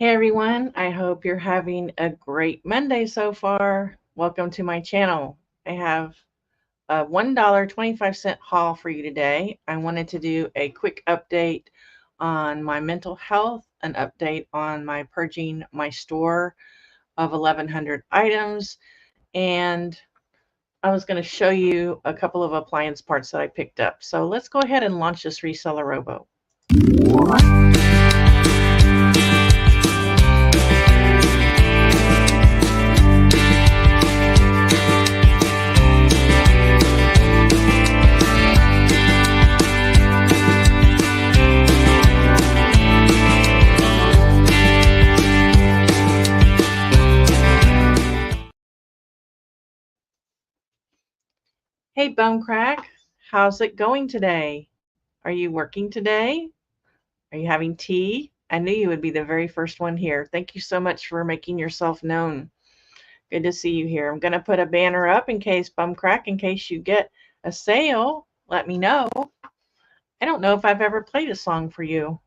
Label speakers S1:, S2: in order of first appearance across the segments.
S1: Hey everyone, I hope you're having a great Monday so far. Welcome to my channel. I have a $1.25 haul for you today. I wanted to do a quick update on my mental health, an update on my purging my store of 1,100 items, and I was going to show you a couple of appliance parts that I picked up. So let's go ahead and launch this Reseller Rowboat. Hey Bone Crack, how's it going today? Are you working today? Are you having tea? I knew you would be the very first one here. Thank you so much for making yourself known. Good to see you here. I'm going to put a banner up in case Bum Crack, in case you get a sale, let me know. I don't know if I've ever played a song for you.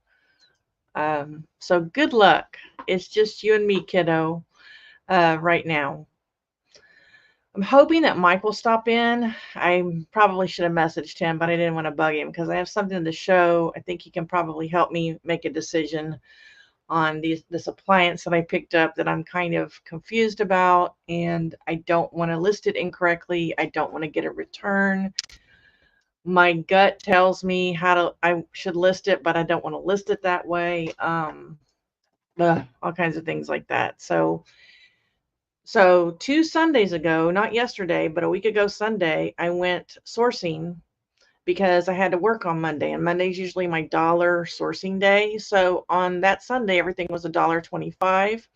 S1: So good luck. It's just you and me, kiddo, right now. I'm hoping that Mike will stop in. I probably should have messaged him, but I didn't want to bug him because I have something to show. I think he can probably help me make a decision on this appliance that I picked up that I'm kind of confused about, and I don't want to list it incorrectly. I don't want to get a return. My gut tells me I should list it, but I don't want to list it that way. All kinds of things like that. So 2 Sundays ago, not yesterday, but a week ago Sunday, I went sourcing because I had to work on Monday, and Monday's usually my dollar sourcing day. So on that Sunday, everything was $1.25.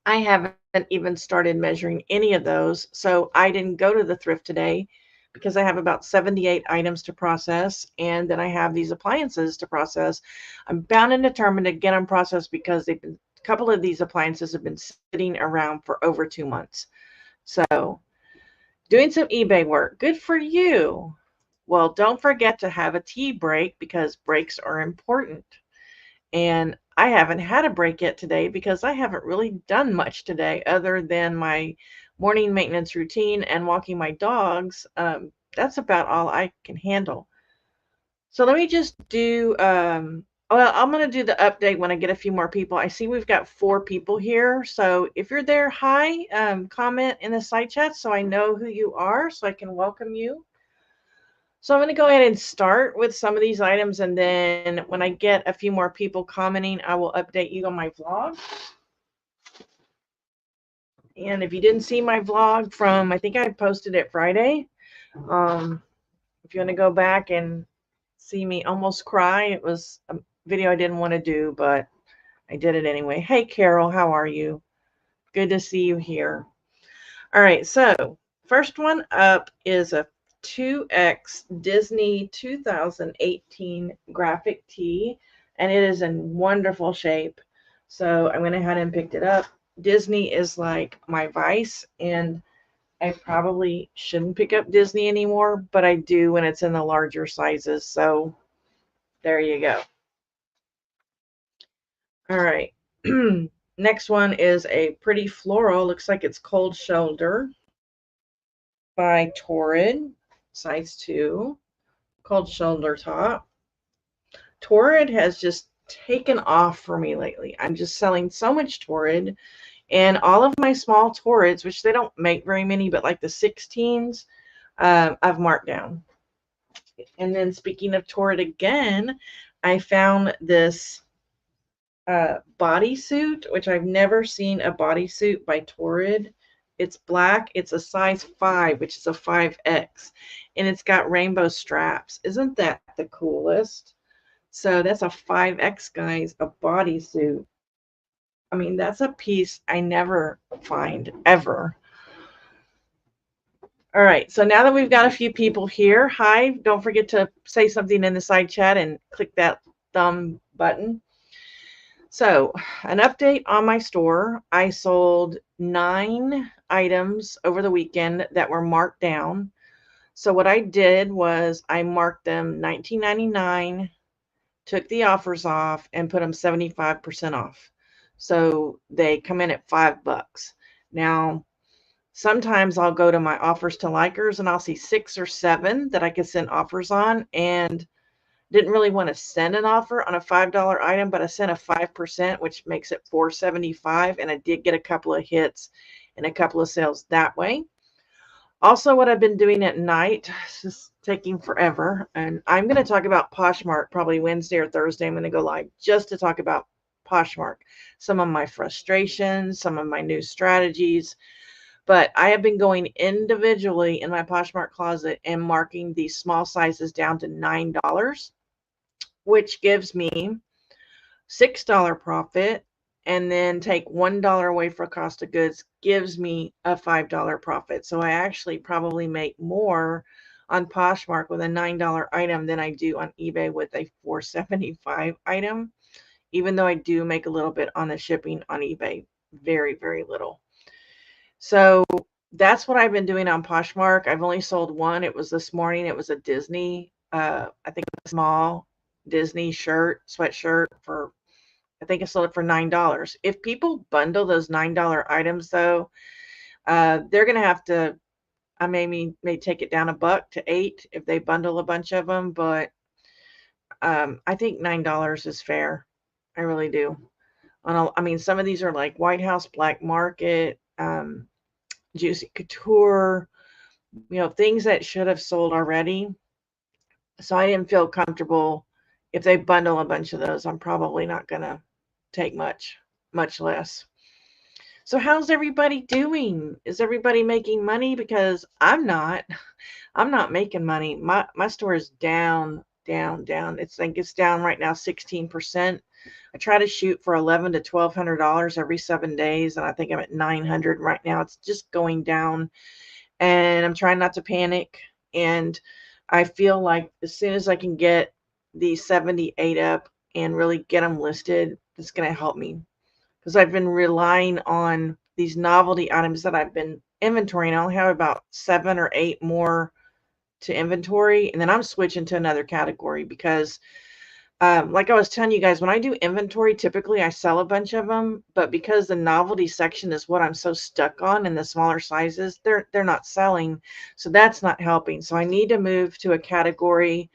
S1: I haven't even started measuring any of those, so I didn't go to the thrift today because I have about 78 items to process, and then I have these appliances to process. I'm bound and determined to get them processed because a couple of these appliances have been sitting around for over 2 months. So doing some eBay work. Good for you. Well, don't forget to have a tea break because breaks are important. And I haven't had a break yet today because I haven't really done much today other than my morning maintenance routine and walking my dogs. That's about all I can handle. So let me just do, well, I'm going to do the update when I get a few more people. I see we've got 4 people here. So if you're there, hi, comment in the side chat so I know who you are so I can welcome you. So I'm going to go ahead and start with some of these items, and then when I get a few more people commenting, I will update you on my vlog. And if you didn't see my vlog from, I think I posted it Friday. If you want to go back and see me almost cry, it was a video I didn't want to do, but I did it anyway. Hey, Carol, how are you? Good to see you here. All right, so first one up is a 2X Disney 2018 graphic tee, and it is in wonderful shape. So I went ahead and picked it up. Disney is like my vice, and I probably shouldn't pick up Disney anymore, but I do when it's in the larger sizes. So there you go. All right. Next one is a pretty floral. Looks like it's Cold Shoulder by Torrid, size 2, Cold Shoulder top. Torrid has just taken off for me lately. I'm just selling so much Torrid, and all of my small Torrids, which they don't make very many, but like the 16s, I've marked down. And then speaking of Torrid again, I found this bodysuit, which I've never seen a bodysuit by Torrid. It's black. It's a size 5, which is a 5X, and it's got rainbow straps. Isn't that the coolest? So that's a 5X, guys, a bodysuit. I mean, that's a piece I never find ever. All right, so now that we've got a few people here, hi, don't forget to say something in the side chat and click that thumb button. So an update on my store. I sold 9 items over the weekend that were marked down. So what I did was I marked them $19.99, took the offers off, and put them 75% off. So they come in at $5. Now, sometimes I'll go to my offers to likers and I'll see 6 or 7 that I could send offers on, and didn't really want to send an offer on a $5 item, but I sent a 5%, which makes it $4.75, and I did get a couple of hits and a couple of sales that way. Also, what I've been doing at night, it's just taking forever, and I'm going to talk about Poshmark probably Wednesday or Thursday. I'm going to go live just to talk about Poshmark, some of my frustrations, some of my new strategies. But I have been going individually in my Poshmark closet and marking these small sizes down to $9, which gives me $6 profit, and then take $1 away for cost of goods, gives me a $5 profit. So I actually probably make more on Poshmark with a $9 item than I do on eBay with a $4.75 item, even though I do make a little bit on the shipping on eBay. Very, very little. So that's what I've been doing on Poshmark. I've only sold one. It was this morning. It was a Disney, I think a small Disney sweatshirt for, I think I sold it for $9. If people bundle those $9 items though, they're going to have to, I may take it down $1 to $8 if they bundle a bunch of them, but I think $9 is fair. I really do. I mean, some of these are like White House Black Market, Juicy Couture, things that should have sold already. So I didn't feel comfortable. If they bundle a bunch of those, I'm probably not going to take much less. So how's everybody doing? Is everybody making money? Because I'm not making money. My store is down. It's down right now 16%. I try to shoot for $1,100 to $1,200 every 7 days, and I think I'm at $900 right now. It's just going down, and I'm trying not to panic. And I feel like as soon as I can get these 78 up and really get them listed, it's going to help me, because I've been relying on these novelty items that I've been inventorying. I only have about 7 or 8 more to inventory, and then I'm switching to another category because like I was telling you guys, when I do inventory, typically I sell a bunch of them, but because the novelty section is what I'm so stuck on in the smaller sizes, they're not selling. So that's not helping. So I need to move to a category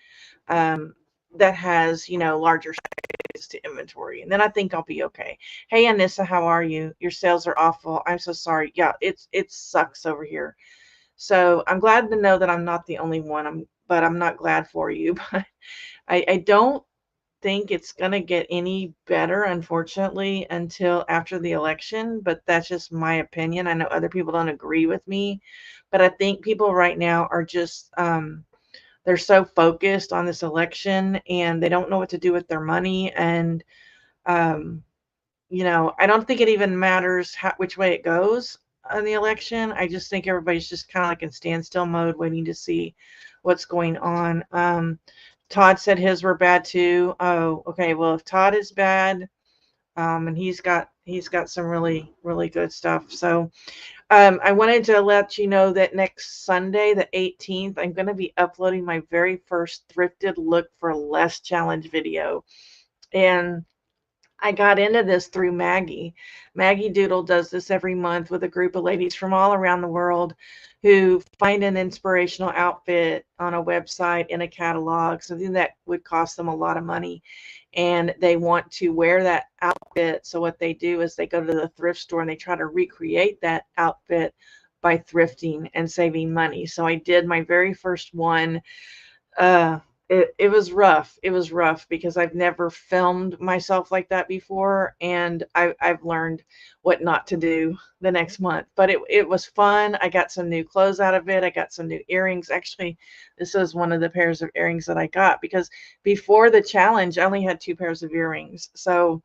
S1: that has, larger sizes to inventory, and then I think I'll be okay. Hey, Anissa, how are you? Your sales are awful. I'm so sorry. Yeah, it sucks over here. So I'm glad to know that I'm not the only one. But I'm not glad for you. But I don't think it's going to get any better, unfortunately, until after the election, but that's just my opinion. I know other people don't agree with me, but I think people right now are just they're so focused on this election, and they don't know what to do with their money. And I don't think it even matters which way it goes on the election. I just think everybody's just kind of like in standstill mode, waiting to see what's going on. Todd said his were bad too. Oh, okay. Well, if Todd is bad, and he's got some really, really good stuff. So I wanted to let you know that next Sunday, the 18th, I'm going to be uploading my very first Thrifted Look for Less challenge video. And I got into this through Maggie. Maggie Doodle does this every month with a group of ladies from all around the world who find an inspirational outfit on a website, in a catalog, something that would cost them a lot of money, and they want to wear that outfit. So what they do is they go to the thrift store and they try to recreate that outfit by thrifting and saving money. So I did my very first one. It was rough. It was rough because I've never filmed myself like that before, and I've learned what not to do the next month. But it was fun. I got some new clothes out of it. I got some new earrings. Actually, this is one of the pairs of earrings that I got, because before the challenge, I only had 2 pairs of earrings. So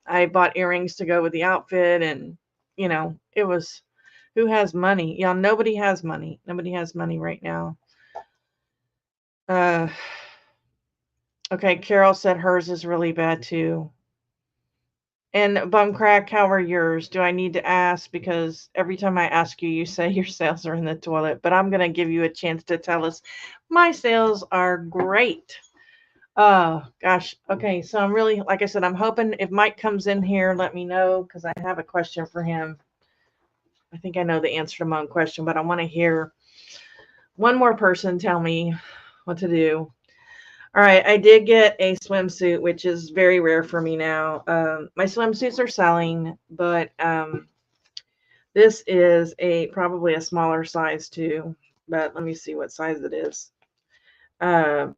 S1: I bought earrings to go with the outfit, and it was, who has money? Yeah, nobody has money. Nobody has money right now. Okay, Carol said hers is really bad too. And Bumcrack, how are yours? Do I need to ask? Because every time I ask you, you say your sales are in the toilet. But I'm going to give you a chance to tell us. My sales are great. Oh, gosh. Okay. So I'm really, like I said, I'm hoping if Mike comes in here, let me know because I have a question for him. I think I know the answer to my own question, but I want to hear one more person tell me what to do. All right. I did get a swimsuit, which is very rare for me now. My swimsuits are selling, but this is probably a smaller size too. But let me see what size it is. Uh,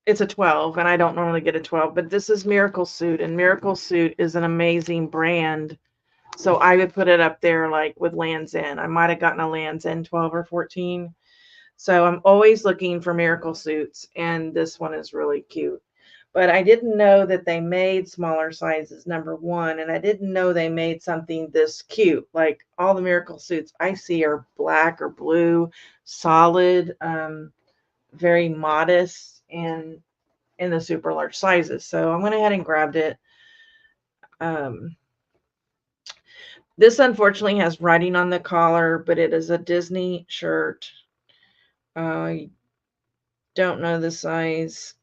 S1: It's a 12, and I don't normally get a 12, but this is Miracle Suit, and Miracle Suit is an amazing brand. So I would put it up there like with Lands' End. I might have gotten a Lands' End 12 or 14. So I'm always looking for Miracle Suits, and this one is really cute. But I didn't know that they made smaller sizes, number one, and I didn't know they made something this cute. Like all the Miracle Suits I see are black or blue, solid, very modest, and in the super large sizes. So I went ahead and grabbed it. This unfortunately has writing on the collar, but it is a Disney shirt. I don't know the size.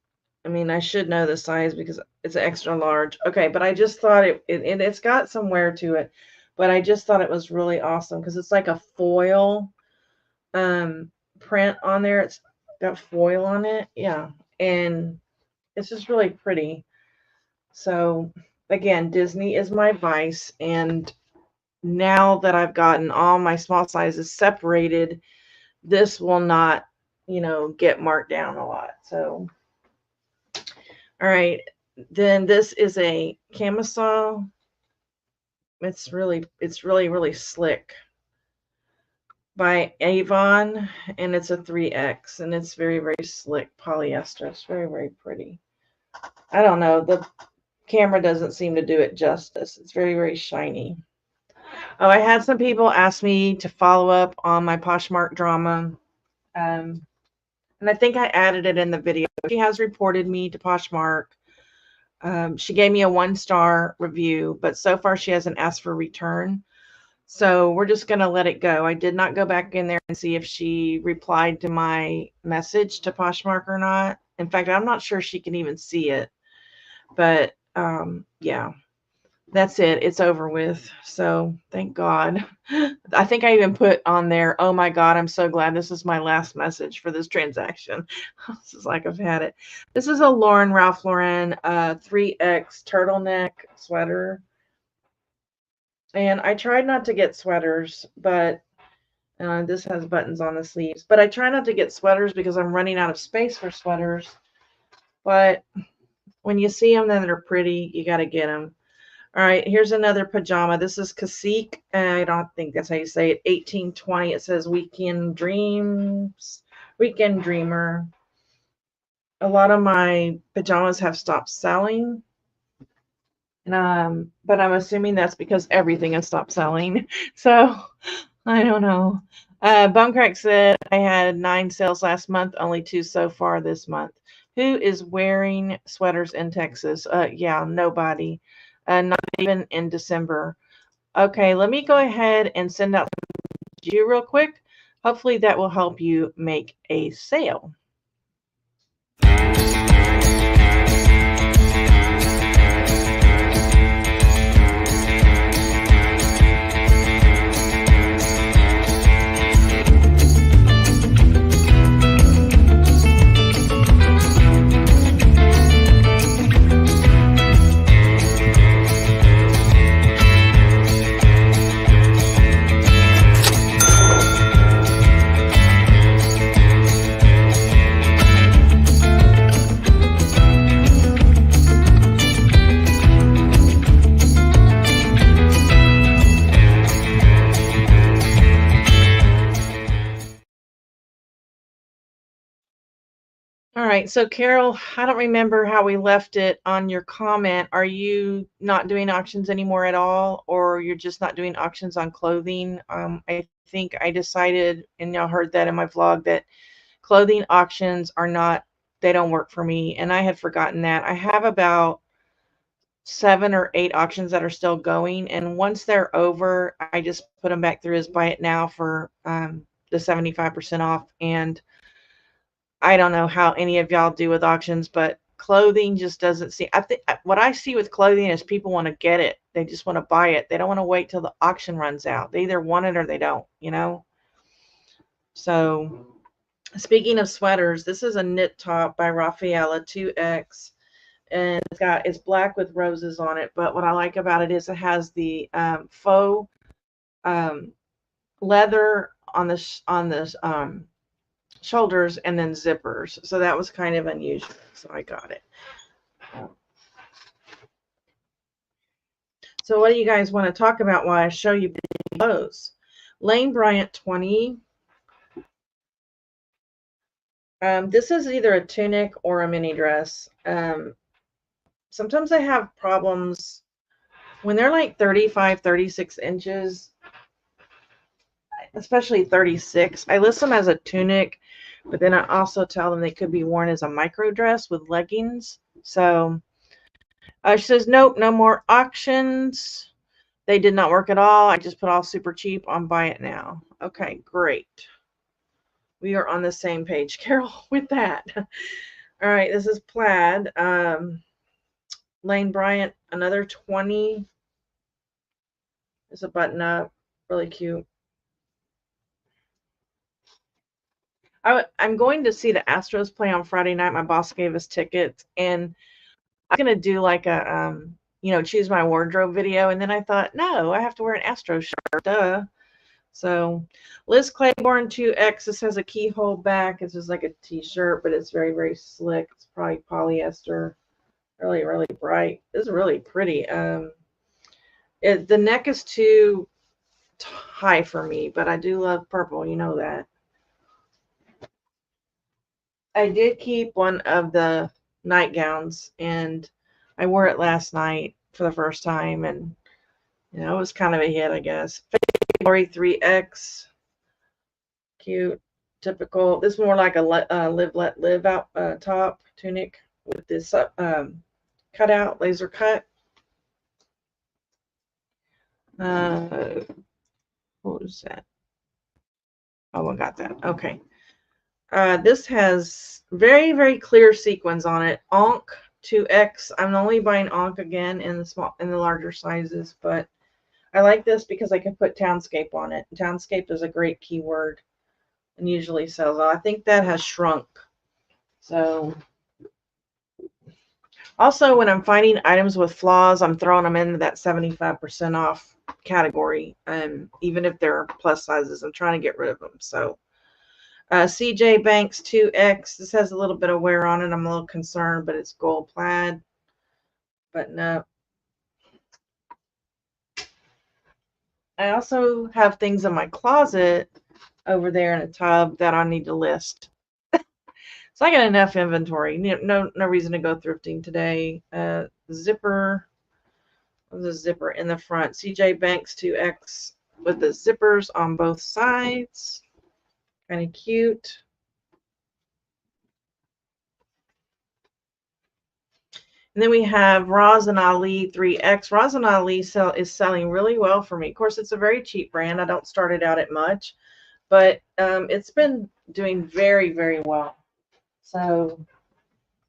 S1: I mean, I should know the size because it's extra large. Okay, but I just thought it's got some wear to it, but I just thought it was really awesome because it's like a foil print on there. It's got foil on it. Yeah, and it's just really pretty. So again, Disney is my vice, and now that I've gotten all my small sizes separated, this will not, get marked down a lot. So, all right, then this is a camisole. It's really, really slick by Avon, and it's a 3X, and it's very, very slick polyester. It's very, very pretty. I don't know. The camera doesn't seem to do it justice. It's very, very shiny. Oh, I had some people ask me to follow up on my Poshmark drama. And I think I added it in the video. She has reported me to Poshmark. She gave me a 1-star review, but so far she hasn't asked for return. So we're just going to let it go. I did not go back in there and see if she replied to my message to Poshmark or not. In fact, I'm not sure she can even see it. But yeah. That's it. It's over with. So thank God. I think I even put on there, oh my God, I'm so glad this is my last message for this transaction. This is like I've had it. This is a Ralph Lauren 3X turtleneck sweater. And I tried not to get sweaters, but this has buttons on the sleeves. But I try not to get sweaters because I'm running out of space for sweaters. But when you see them, then they're pretty. You got to get them. All right, here's another pajama. This is Cacique. I don't think that's how you say it. 1820. It says Weekend Dreams. Weekend Dreamer. A lot of my pajamas have stopped selling. But I'm assuming that's because everything has stopped selling. So I don't know. Bumcrack said I had 9 sales last month, only 2 so far this month. Who is wearing sweaters in Texas? Yeah, nobody. Not even in December. Okay, let me go ahead and send out to you real quick. Hopefully that will help you make a sale. All right, so Carol, I don't remember how we left it on your comment. Are you not doing auctions anymore at all, or you're just not doing auctions on clothing? I think I decided, and y'all heard that in my vlog, that clothing auctions they don't work for me, and I had forgotten that. I have about 7 or 8 auctions that are still going, and once they're over, I just put them back through as buy it now for the 75% off, and I don't know how any of y'all do with auctions, but clothing just doesn't seem. I think what I see with clothing is people want to get it. They just want to buy it. They don't want to wait till the auction runs out. They either want it or they don't, you know? So, speaking of sweaters, this is a knit top by Raffaella 2X. And it's black with roses on it. But what I like about it is it has the faux leather on the shoulders and then zippers. So that was kind of unusual. So I got it. So what do you guys want to talk about while I show you clothes? Lane Bryant 20. This is either a tunic or a mini dress. Sometimes I have problems when they're like 35, 36 inches, especially 36. I list them as a tunic, but then I also tell them they could be worn as a micro dress with leggings. So she says, nope, no more auctions. They did not work at all. I just put all super cheap on buy it now. Okay, great. We are on the same page, Carol, with that. All right, this is plaid. Lane Bryant, another 20. It's a button up, really cute. I'm going to see the Astros play on Friday night. My boss gave us tickets, and I'm going to do like a, choose my wardrobe video. And then I thought, no, I have to wear an Astros shirt, duh. So Liz Claiborne 2X, this has a keyhole back. It's just like a t-shirt, but it's very, very slick. It's probably polyester. Really, really bright. This is really pretty. The neck is too high for me, but I do love purple. You know that. I did keep one of the nightgowns, and I wore it last night for the first time, and it was kind of a hit, I guess. Glory 3X, cute, typical. This is more like a live let live out top tunic with this cutout, laser cut. What was that? Oh, I got that. Okay. This has very, very clear sequins on it. Onk 2X. I'm only buying Onk again in the larger sizes, but I like this because I can put Townscape on it. Townscape is a great keyword and usually sells. I think that has shrunk. So also, when I'm finding items with flaws, I'm throwing them into that 75% off category. Even if they're plus sizes, I'm trying to get rid of them. So CJ Banks 2X. This has a little bit of wear on it. I'm a little concerned, but it's gold plaid. But no. I also have things in my closet over there in a tub that I need to list. So I got enough inventory. No reason to go thrifting today. Zipper. The zipper in the front. CJ Banks 2X with the zippers on both sides. Kind of cute. And then we have Roz and Ali 3X. Roz and Ali is selling really well for me. Of course, it's a very cheap brand. I don't start it out at much, but it's been doing very, very well. So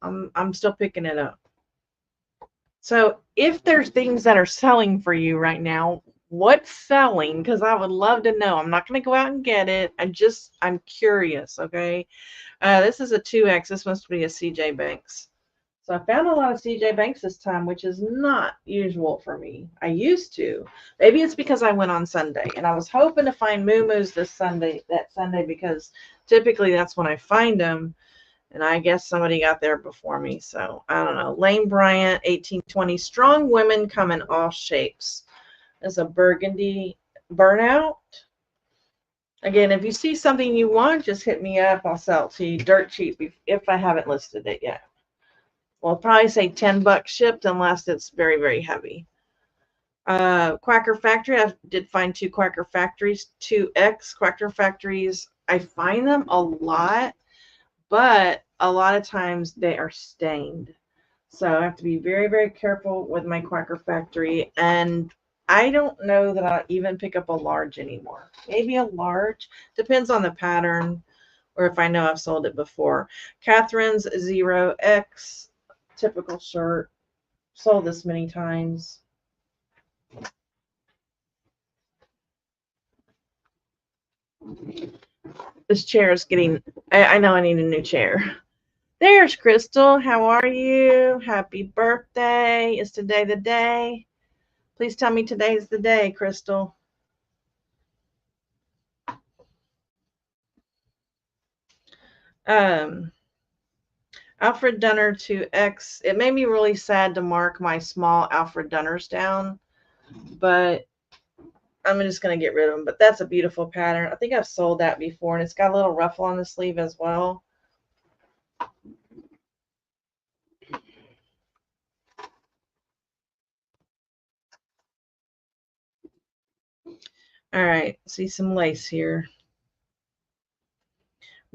S1: I'm still picking it up. So if there's things that are selling for you right now, what's selling? Because I would love to know. I'm not going to go out and get it. I'm curious. Okay. This is a 2X. This must be a CJ Banks. So I found a lot of CJ Banks this time, which is not usual for me. I used to. Maybe it's because I went on Sunday, and I was hoping to find Moo-Moos that Sunday, because typically that's when I find them, and I guess somebody got there before me. So I don't know. Lane Bryant 1820. Strong women come in all shapes. There's a burgundy burnout. Again, if you see something you want, just hit me up. I'll sell it to you dirt cheap if I haven't listed it yet. Well, I'll probably say $10 shipped unless it's very, very heavy. Quacker Factory. I did find 2 Quacker Factories, 2X Quacker Factories. I find them a lot, but a lot of times they are stained. So I have to be very, very careful with my Quacker Factory. And I don't know that I'll even pick up a large anymore. Maybe a large. Depends on the pattern. or if I know I've sold it before. Catherine's 0X, typical shirt. Sold this many times. This chair is getting, I know I need a new chair. There's Crystal. How are you? Happy birthday. Is today the day? Please tell me today's the day, Crystal. Alfred Dunner to X. It made me really sad to mark my small Alfred Dunners down, but I'm just going to get rid of them. But that's a beautiful pattern. I think I've sold that before, and it's got a little ruffle on the sleeve as well. All right, see some lace here.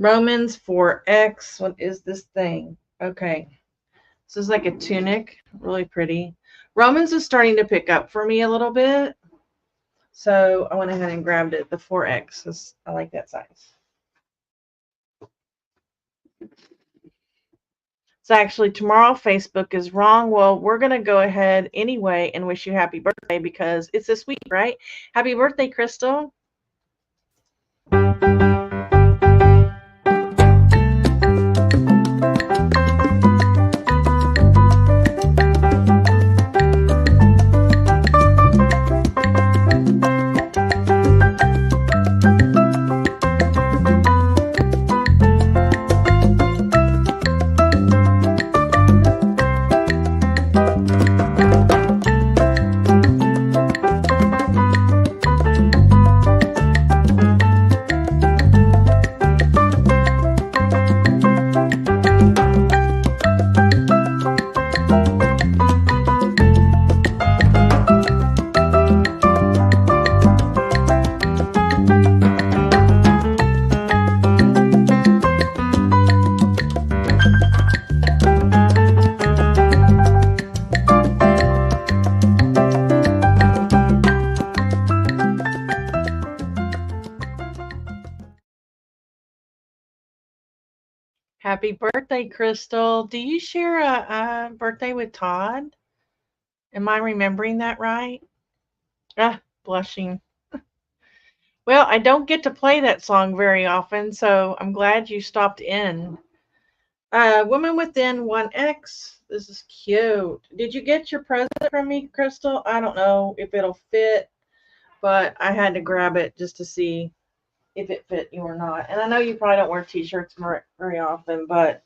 S1: Romans 4X. What is this thing? Okay. This is like a tunic. Really pretty. Romans is starting to pick up for me a little bit. So I went ahead and grabbed it, the 4X, because I like that size. So actually tomorrow Facebook is wrong. Well, we're going to go ahead anyway and wish you happy birthday because it's this week, right? Happy birthday, Crystal. Happy birthday, Crystal. Do you share a birthday with Todd? Am I remembering that right? Ah, blushing. Well, I don't get to play that song very often, so I'm glad you stopped in. Woman Within 1X. This is cute. Did you get your present from me, Crystal? I don't know if it'll fit, but I had to grab it just to see if it fit you or not. And I know you probably don't wear t-shirts very often, but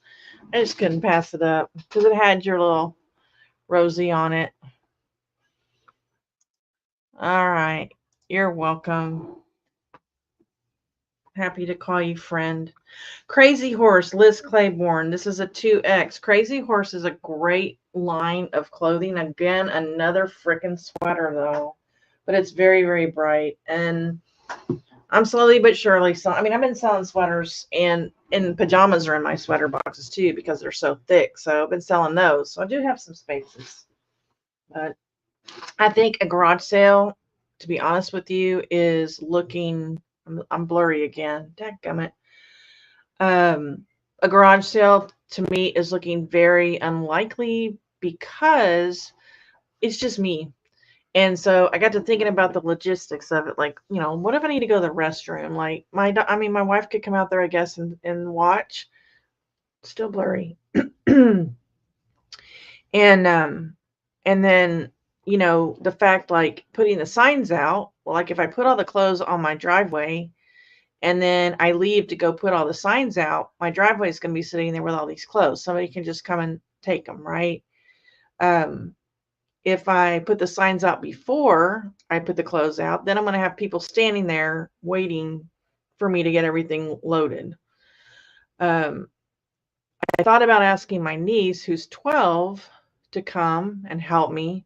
S1: I just couldn't pass it up because it had your little Rosie on it. All right. You're welcome. Happy to call you friend. Crazy Horse, Liz Claiborne. This is a 2X. Crazy Horse is a great line of clothing. Again, another freaking sweater, though. But it's very, very bright. And I'm slowly but surely selling. I mean, I've been selling sweaters, and pajamas are in my sweater boxes, too, because they're so thick. So I've been selling those. So I do have some spaces. But I think a garage sale, to be honest with you, is looking... I'm blurry again. Dadgummit. A garage sale to me is looking very unlikely because it's just me. And so I got to thinking about the logistics of it. Like, you know, what if I need to go to the restroom? Like my wife could come out there, I guess, and watch. Still blurry. And then, you know, the fact like putting the signs out, like if I put all the clothes on my driveway and then I leave to go put all the signs out, my driveway is going to be sitting there with all these clothes. Somebody can just come and take them, right? If I put the signs out before I put the clothes out, then I'm going to have people standing there waiting for me to get everything loaded. I thought about asking my niece, who's 12, to come and help me,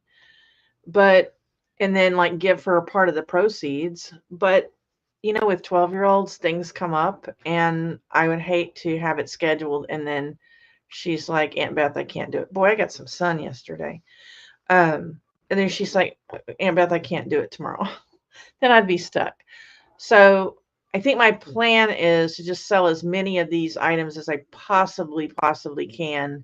S1: and then like give her a part of the proceeds. But, you know, with 12-year-olds, things come up, and I would hate to have it scheduled. And then she's like, Aunt Beth, I can't do it. Boy, I got some sun yesterday. And then she's like, Aunt Beth, I can't do it tomorrow. Then I'd be stuck. So I think my plan is to just sell as many of these items as I possibly can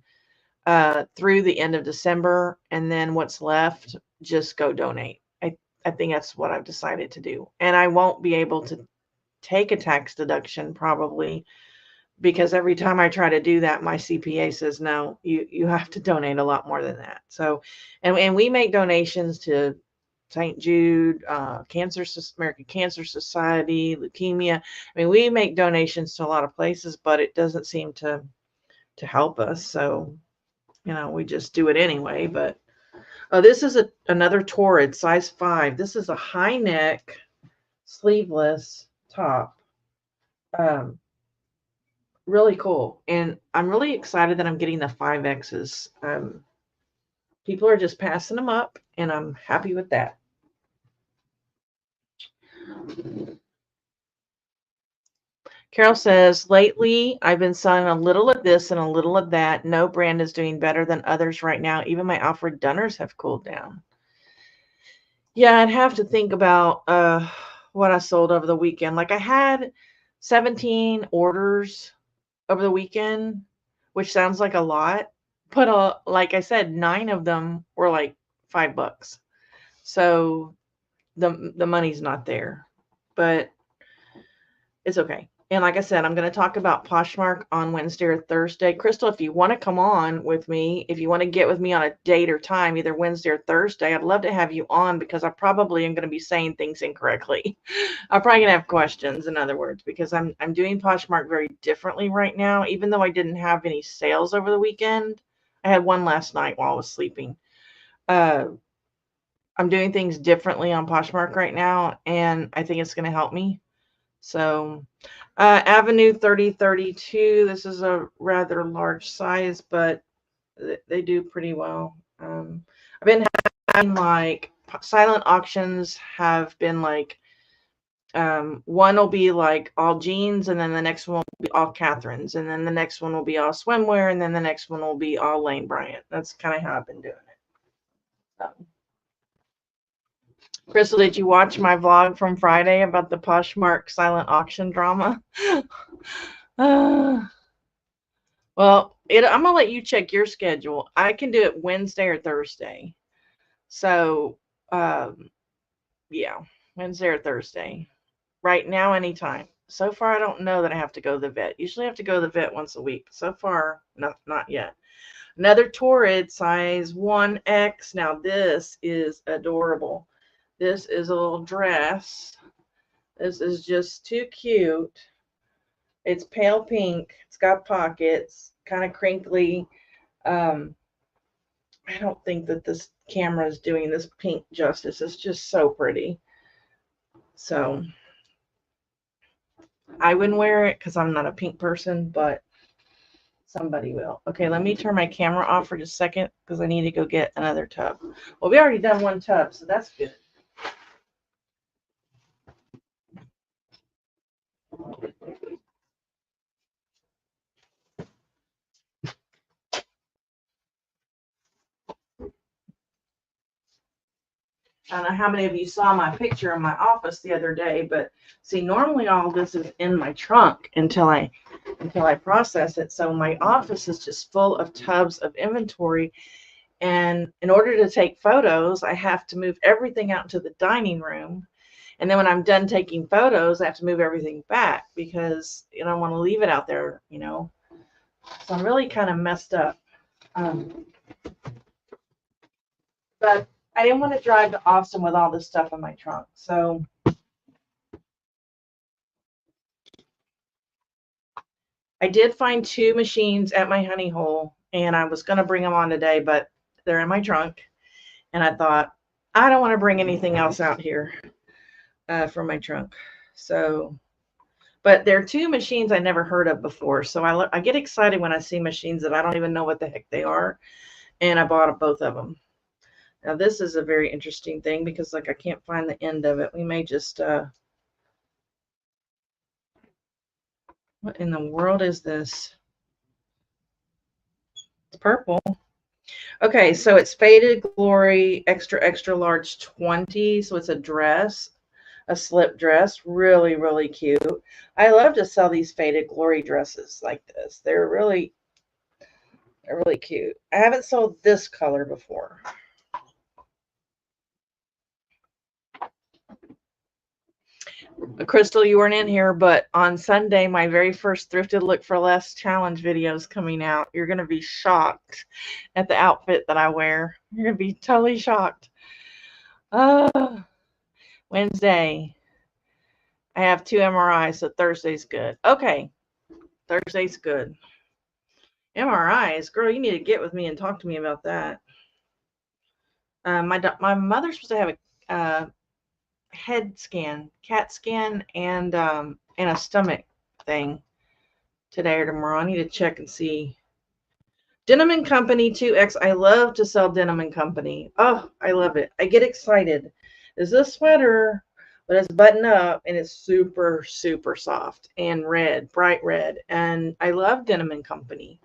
S1: through the end of December, and then what's left, just go donate. I think that's what I've decided to do. And I won't be able to take a tax deduction probably, because every time I try to do that, my CPA says, no, you have to donate a lot more than that. So, and we make donations to St. Jude, American Cancer Society, leukemia. I mean, we make donations to a lot of places, but it doesn't seem to help us. So, you know, we just do it anyway. But oh, this is another Torrid, size 5. This is a high neck, sleeveless top. Really cool. And I'm really excited that I'm getting the 5Xs. People are just passing them up, and I'm happy with that. Carol says, lately I've been selling a little of this and a little of that. No brand is doing better than others right now. Even my Alfred Dunners have cooled down. Yeah, I'd have to think about what I sold over the weekend. Like I had 17 orders over the weekend, which sounds like a lot, but like I said, 9 of them were like $5. So the money's not there, but it's okay. And like I said, I'm going to talk about Poshmark on Wednesday or Thursday. Crystal, if you want to come on with me, if you want to get with me on a date or time, either Wednesday or Thursday, I'd love to have you on, because I probably am going to be saying things incorrectly. I'm probably going to have questions, in other words, because I'm doing Poshmark very differently right now. Even though I didn't have any sales over the weekend, I had one last night while I was sleeping. I'm doing things differently on Poshmark right now, and I think it's going to help me. So Avenue 3032, this is a rather large size, but they do pretty well. I've been having like silent auctions have been like, one will be like all jeans, and then the next one will be all Catherine's, and then the next one will be all swimwear, and then the next one will be all Lane Bryant. That's kind of how I've been doing it. So. Crystal, did you watch my vlog from Friday about the Poshmark silent auction drama? Well, I'm going to let you check your schedule. I can do it Wednesday or Thursday. So, yeah, Wednesday or Thursday. Right now, anytime. So far, I don't know that I have to go to the vet. Usually I have to go to the vet once a week. So far, not yet. Another Torrid, size 1X. Now, this is adorable. This is a little dress. This is just too cute. It's pale pink. It's got pockets, kind of crinkly. I don't think that this camera is doing this pink justice. It's just so pretty. So I wouldn't wear it because I'm not a pink person, but somebody will. Okay, let me turn my camera off for just a second because I need to go get another tub. Well, we already done one tub, so that's good. I don't know how many of you saw my picture in my office the other day, but see, normally all this is in my trunk until I process it. So my office is just full of tubs of inventory. And in order to take photos, I have to move everything out to the dining room. And then when I'm done taking photos, I have to move everything back because you don't want to leave it out there, you know. So I'm really kind of messed up. But I didn't want to drive to Austin with all this stuff in my trunk. So I did find 2 machines at my honey hole, and I was going to bring them on today, but they're in my trunk. And I thought, I don't want to bring anything else out here from my trunk. So, but there are 2 machines I never heard of before. So I get excited when I see machines that I don't even know what the heck they are. And I bought both of them. Now this is a very interesting thing because like I can't find the end of it. We may just, what in the world is this? It's purple. Okay, so it's Faded Glory Extra Extra Large 20. So it's a dress. a slip dress. Really, really cute. I love to sell these faded glory dresses like this. They're really cute. I haven't sold this color before. Crystal, you weren't in here, but on Sunday, my very first Thrifted Look for Less challenge video is coming out. You're going to be shocked at the outfit that I wear. You're going to be totally shocked. Wednesday. I have 2 MRIs, so Thursday's good. Okay. Thursday's good. MRIs? Girl, you need to get with me and talk to me about that. My mother's supposed to have a head scan, CAT scan, and a stomach thing today or tomorrow. I need to check and see. Denim & Company 2X. I love to sell Denim & Company. Oh, I love it. I get excited. This is a sweater, but it's button up and it's super, super soft and red, bright red. And I love Denim & Company.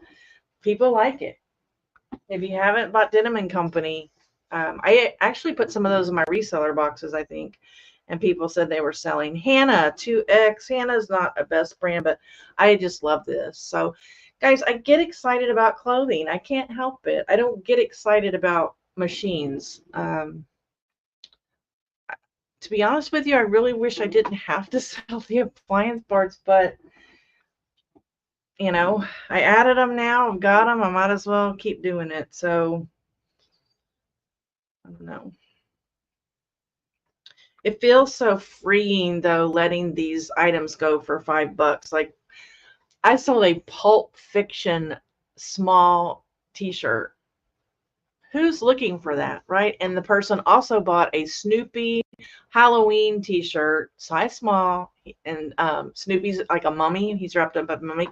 S1: People like it. If you haven't bought Denim & Company, I actually put some of those in my reseller boxes, I think. And people said they were selling Hannah 2X. Hannah's not a best brand, but I just love this. So, guys, I get excited about clothing. I can't help it. I don't get excited about machines. To be honest with you, I really wish I didn't have to sell the appliance parts, but, you know, I added them now. I've got them. I might as well keep doing it. So, I don't know. It feels so freeing, though, letting these items go for $5. Like, I sold a Pulp Fiction small t-shirt. Who's looking for that, right? And the person also bought a Snoopy Halloween t-shirt, size small, and Snoopy's like a mummy. He's wrapped up in mummy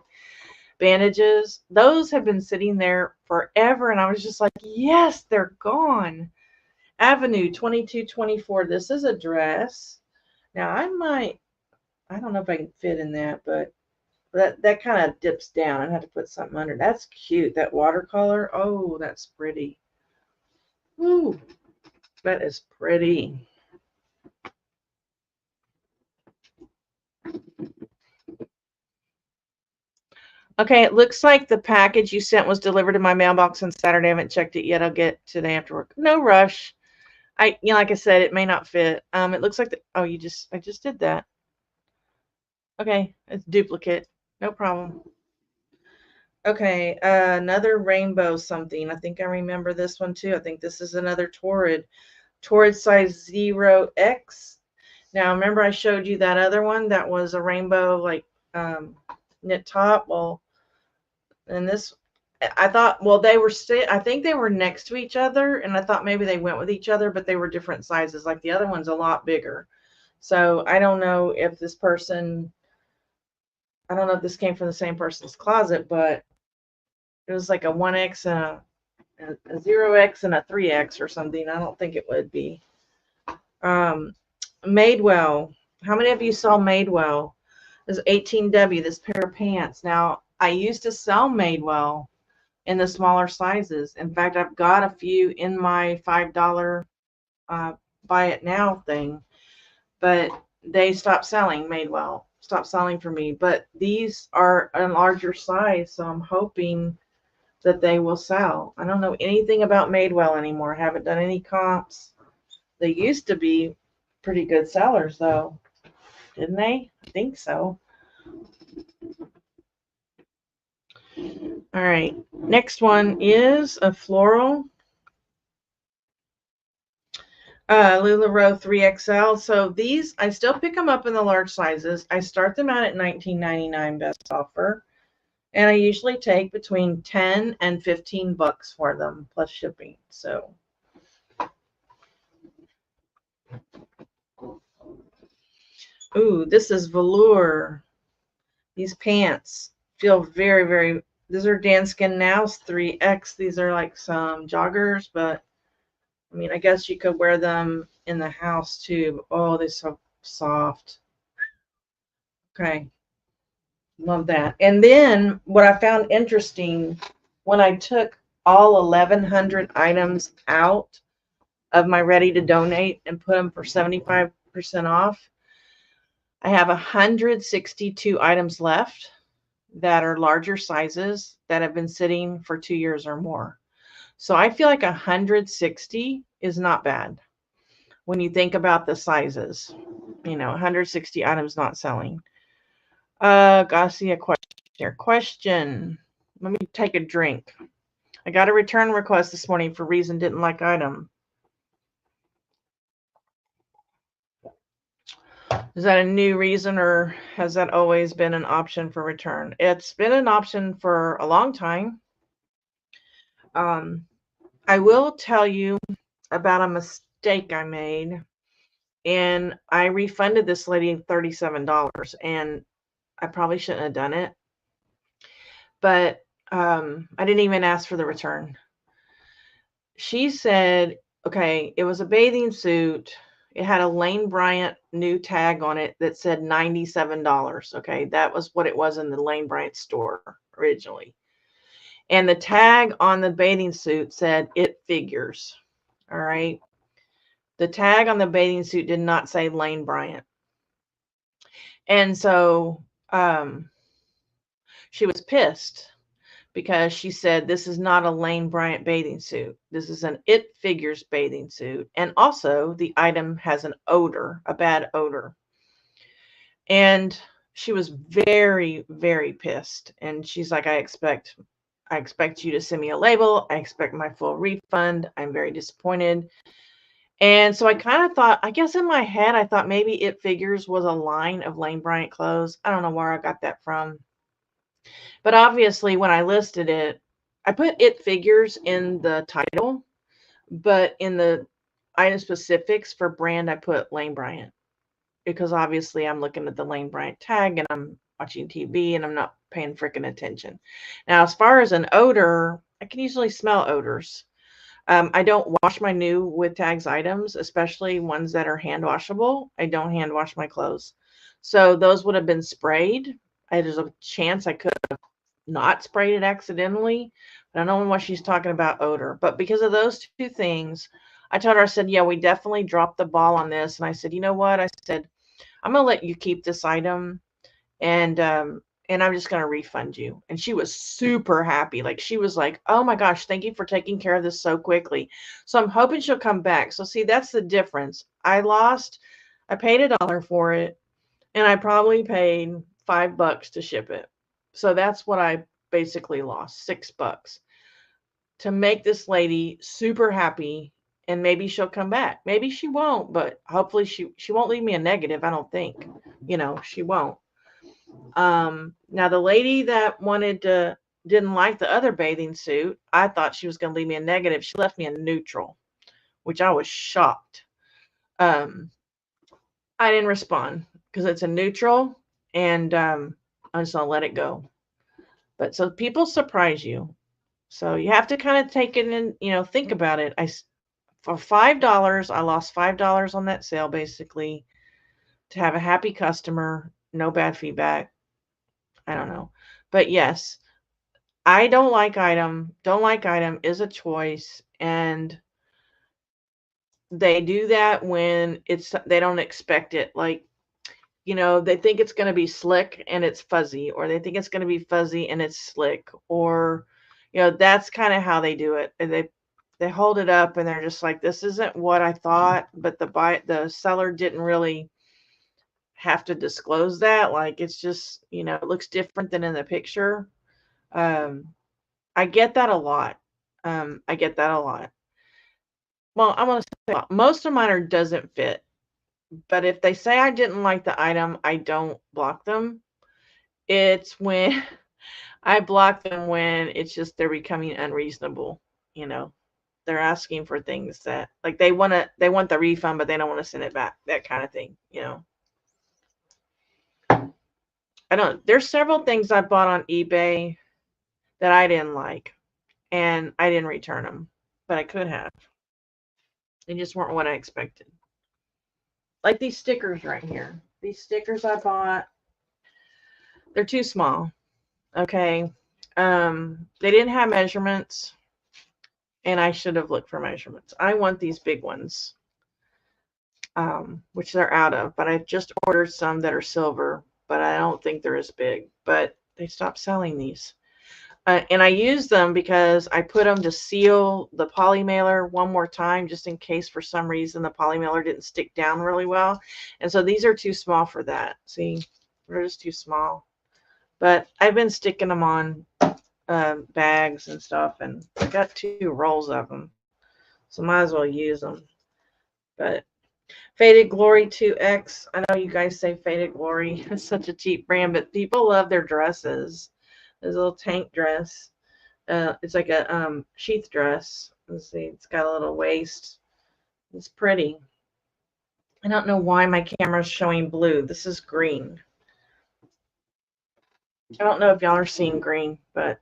S1: bandages. Those have been sitting there forever, and I was just like, yes, they're gone. Avenue 2224. This is a dress. Now I don't know if I can fit in that, but that kind of dips down. I have to put something under. That's cute. That watercolor. Oh, that's pretty. Ooh, that is pretty. Okay, it looks like the package you sent was delivered in my mailbox on Saturday. I haven't checked it yet. I'll get today after work. No rush. Like I said, it may not fit. It looks like I just did that. Okay, it's duplicate. No problem. Okay, another rainbow something. I think I remember this one too. I think this is another Torrid size 0X. Now, remember I showed you that other one that was a rainbow like knit top. Well, and this, I thought, well, I think they were next to each other, and I thought maybe they went with each other, but they were different sizes. Like the other one's a lot bigger. So I don't know if this person, I don't know if this came from the same person's closet, but it was like a 1X and a 0X and a 3X or something. I don't think it would be. Madewell. How many of you saw Madewell? This 18W, this pair of pants. Now, I used to sell Madewell in the smaller sizes. In fact, I've got a few in my $5 buy it now thing, but they stopped selling Madewell. Stopped selling for me. But these are a larger size, so I'm hoping that they will sell. I don't know anything about Madewell anymore. I haven't done any comps. They used to be pretty good sellers, though. Didn't they? I think so. All right. Next one is a floral. LuLaRoe 3XL. So these, I still pick them up in the large sizes. I start them out at $19.99 best offer. And I usually take between $10 and $15 for them, plus shipping. So, ooh, this is velour. These pants feel very, very, these are Danskin Now's 3X. These are like some joggers, but I mean, I guess you could wear them in the house too. Oh, they're so soft. Okay. Love that. And then what I found interesting, when I took all 1,100 items out of my ready to donate and put them for 75% off, I have 162 items left that are larger sizes that have been sitting for 2 years or more. So I feel like 160 is not bad when you think about the sizes. 160 items not selling. Gotta see a question here. Question. Let me take a drink. I got a return request this morning for reason didn't like item. Is that a new reason, or has that always been an option for return? It's been an option for a long time. I will tell you about a mistake I made, and I refunded this lady $37, and I probably shouldn't have done it, but I didn't even ask for the return. She said, okay, it was a bathing suit. It had a Lane Bryant new tag on it that said $97. Okay, that was what it was in the Lane Bryant store originally. And the tag on the bathing suit said it figures. All right. The tag on the bathing suit did not say Lane Bryant. And so she was pissed because she said, this is not a Lane Bryant bathing suit. This is an It Figures bathing suit. And also the item has an odor, a bad odor. And she was very, very pissed. And she's like, I expect you to send me a label. I expect my full refund. I'm very disappointed. And so I kind of thought, I guess in my head, I thought maybe It Figures was a line of Lane Bryant clothes. I don't know where I got that from. But obviously, when I listed it, I put It Figures in the title, but in the item specifics for brand, I put Lane Bryant, because obviously I'm looking at the Lane Bryant tag and I'm watching TV and I'm not paying freaking attention. Now, as far as an odor, I can usually smell odors. I don't wash my new with tags items, especially ones that are hand washable. I don't hand wash my clothes. So those would have been sprayed. There's a chance I could have not sprayed it accidentally. But I don't know what she's talking about odor. But because of those two things, I told her, I said, yeah, we definitely dropped the ball on this. And I said, you know what? I said, I'm going to let you keep this item. And I'm just going to refund you. And she was super happy. Like, she was like, oh my gosh, thank you for taking care of this so quickly. So I'm hoping she'll come back. So see, that's the difference. I paid $1 for it, and I probably paid $5 to ship it. So that's what I basically lost, $6 to make this lady super happy. And maybe she'll come back. Maybe she won't, but hopefully she won't leave me a negative. I don't think, she won't. Now the lady that didn't like the other bathing suit, I thought she was going to leave me a negative. She left me a neutral, which I was shocked. I didn't respond because it's a neutral, and I'm just going to let it go. But so people surprise you. So you have to kind of take it in, think about it. For $5, I lost $5 on that sale, basically, to have a happy customer, no bad feedback. I don't know. But yes, I don't like item. Don't like item is a choice. And they do that when they don't expect it. Like, they think it's going to be slick and it's fuzzy, or they think it's going to be fuzzy and it's slick, or, that's kind of how they do it. And they hold it up and they're just like, this isn't what I thought, but the seller didn't really have to disclose that. Like, it's just, it looks different than in the picture. I get that a lot. I get that a lot. Well, I want to say most of mine doesn't fit. But if they say I didn't like the item, I don't block them. It's when I block them when it's just they're becoming unreasonable. They're asking for things that, like, they want the refund, but they don't want to send it back. That kind of thing. There's several things I bought on eBay that I didn't like, and I didn't return them, but I could have. They just weren't what I expected. Like these stickers right here. These stickers I bought, they're too small. Okay. They didn't have measurements, and I should have looked for measurements. I want these big ones. which they're out of. But I just ordered some that are silver, but I don't think they're as big. But they stopped selling these. And I use them because I put them to seal the poly mailer one more time, just in case for some reason the poly mailer didn't stick down really well. And so these are too small for that. See, they're just too small. But I've been sticking them on bags and stuff, and I got 2 rolls of them, so might as well use them. But Faded Glory 2X, I know you guys say Faded Glory is such a cheap brand, but people love their dresses. There's a little tank dress. It's like a sheath dress. Let's see, it's got a little waist. It's pretty. I don't know why my camera's showing blue. This is green. I don't know if y'all are seeing green, but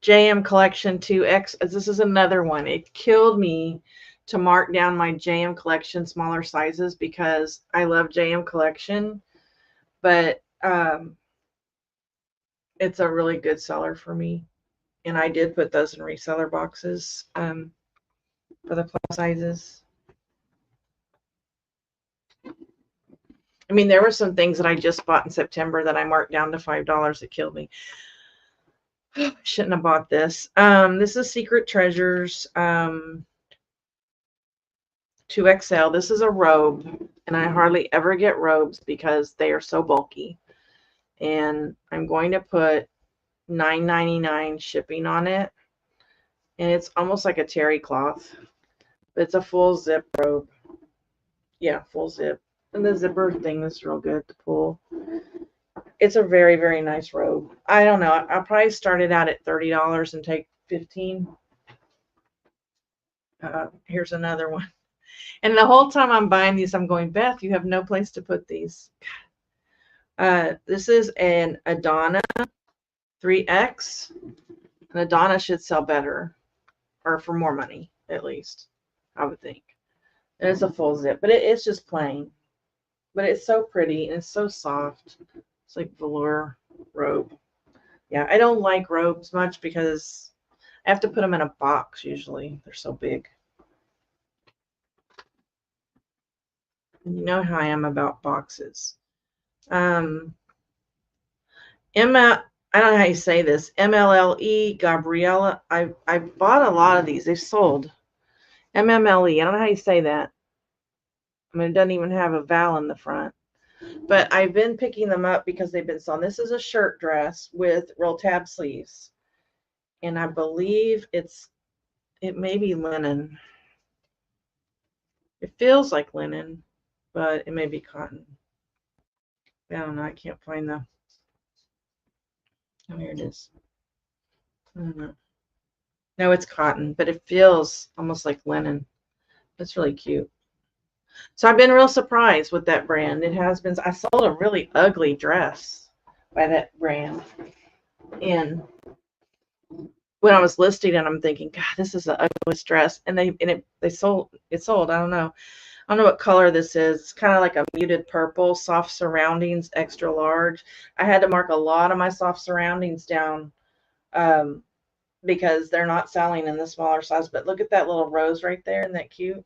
S1: JM Collection 2X. This is another one. It killed me to mark down my JM Collection smaller sizes because I love JM Collection, but it's a really good seller for me. And I did put those in reseller boxes for the plus sizes. I mean, there were some things that I just bought in September that I marked down to $5. It killed me. I shouldn't have bought this. This is Secret Treasures 2XL. This is a robe, and I hardly ever get robes because they are so bulky. And I'm going to put $9.99 shipping on it. And it's almost like a terry cloth. But it's a full zip robe. Yeah, full zip. And the zipper thing is real good to pull. It's a very, very nice robe. I don't know. I'll probably start it out at $30 and take $15. Here's another one. And the whole time I'm buying these, I'm going, Beth, you have no place to put these. This is an Adana 3X. An Adana should sell better, or for more money, at least, I would think. And it's a full zip, but it's just plain. But it's so pretty, and it's so soft. It's like velour robe. Yeah, I don't like robes much because I have to put them in a box usually. They're so big. And you know how I am about boxes. Emma, I don't know how you say this. MLLE, Gabriella. I bought a lot of these. They've sold. MMLE. I don't know how you say that. I mean, it doesn't even have a vowel in the front. But I've been picking them up because they've been sold. This is a shirt dress with roll tab sleeves. And I believe it may be linen. It feels like linen, but it may be cotton. I don't know. I can't find the... Oh, here it is. I don't know. No, it's cotton, but it feels almost like linen. It's really cute. So I've been real surprised with that brand. It has been. I sold a really ugly dress by that brand. And when I was listing it, I'm thinking, God, this is the ugliest dress. And they sold. It sold. I don't know what color this is. It's kind of like a muted purple, soft surroundings, extra large. I had to mark a lot of my soft surroundings down because they're not selling in the smaller size. But look at that little rose right there. Isn't that cute?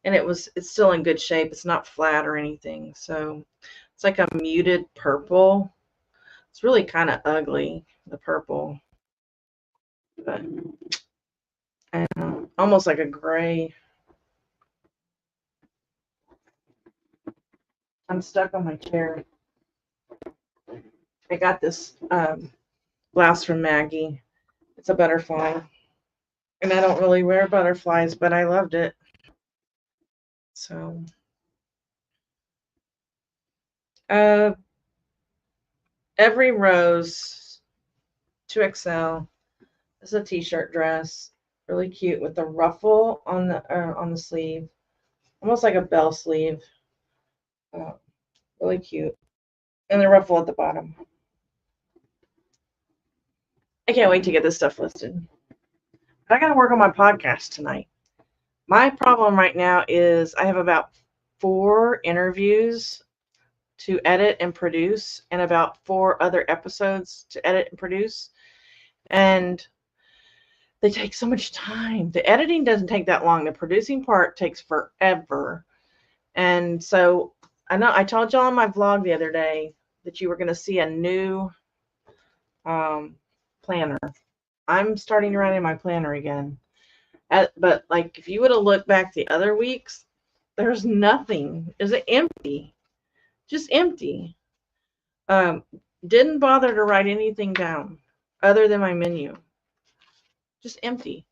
S1: And it's still in good shape. It's not flat or anything. So it's like a muted purple. It's really kind of ugly, the purple. But I don't know, almost like a gray. I'm stuck on my chair. I got this blouse from Maggie. It's a butterfly. And I don't really wear butterflies, but I loved it. So Every Rose 2XL is a t-shirt dress, really cute with a ruffle on the sleeve, almost like a bell sleeve. Really cute, and the ruffle at the bottom. I can't wait to get this stuff listed. I got to work on my podcast tonight. My problem right now is I have about 4 interviews to edit and produce, and about 4 other episodes to edit and produce. And they take so much time. The editing doesn't take that long. The producing part takes forever. And so I know I told y'all on my vlog the other day that you were going to see a new planner. I'm starting to write in my planner again. But like if you would have looked back the other weeks, there's nothing. Is it empty? Just empty. Didn't bother to write anything down other than my menu. Just empty.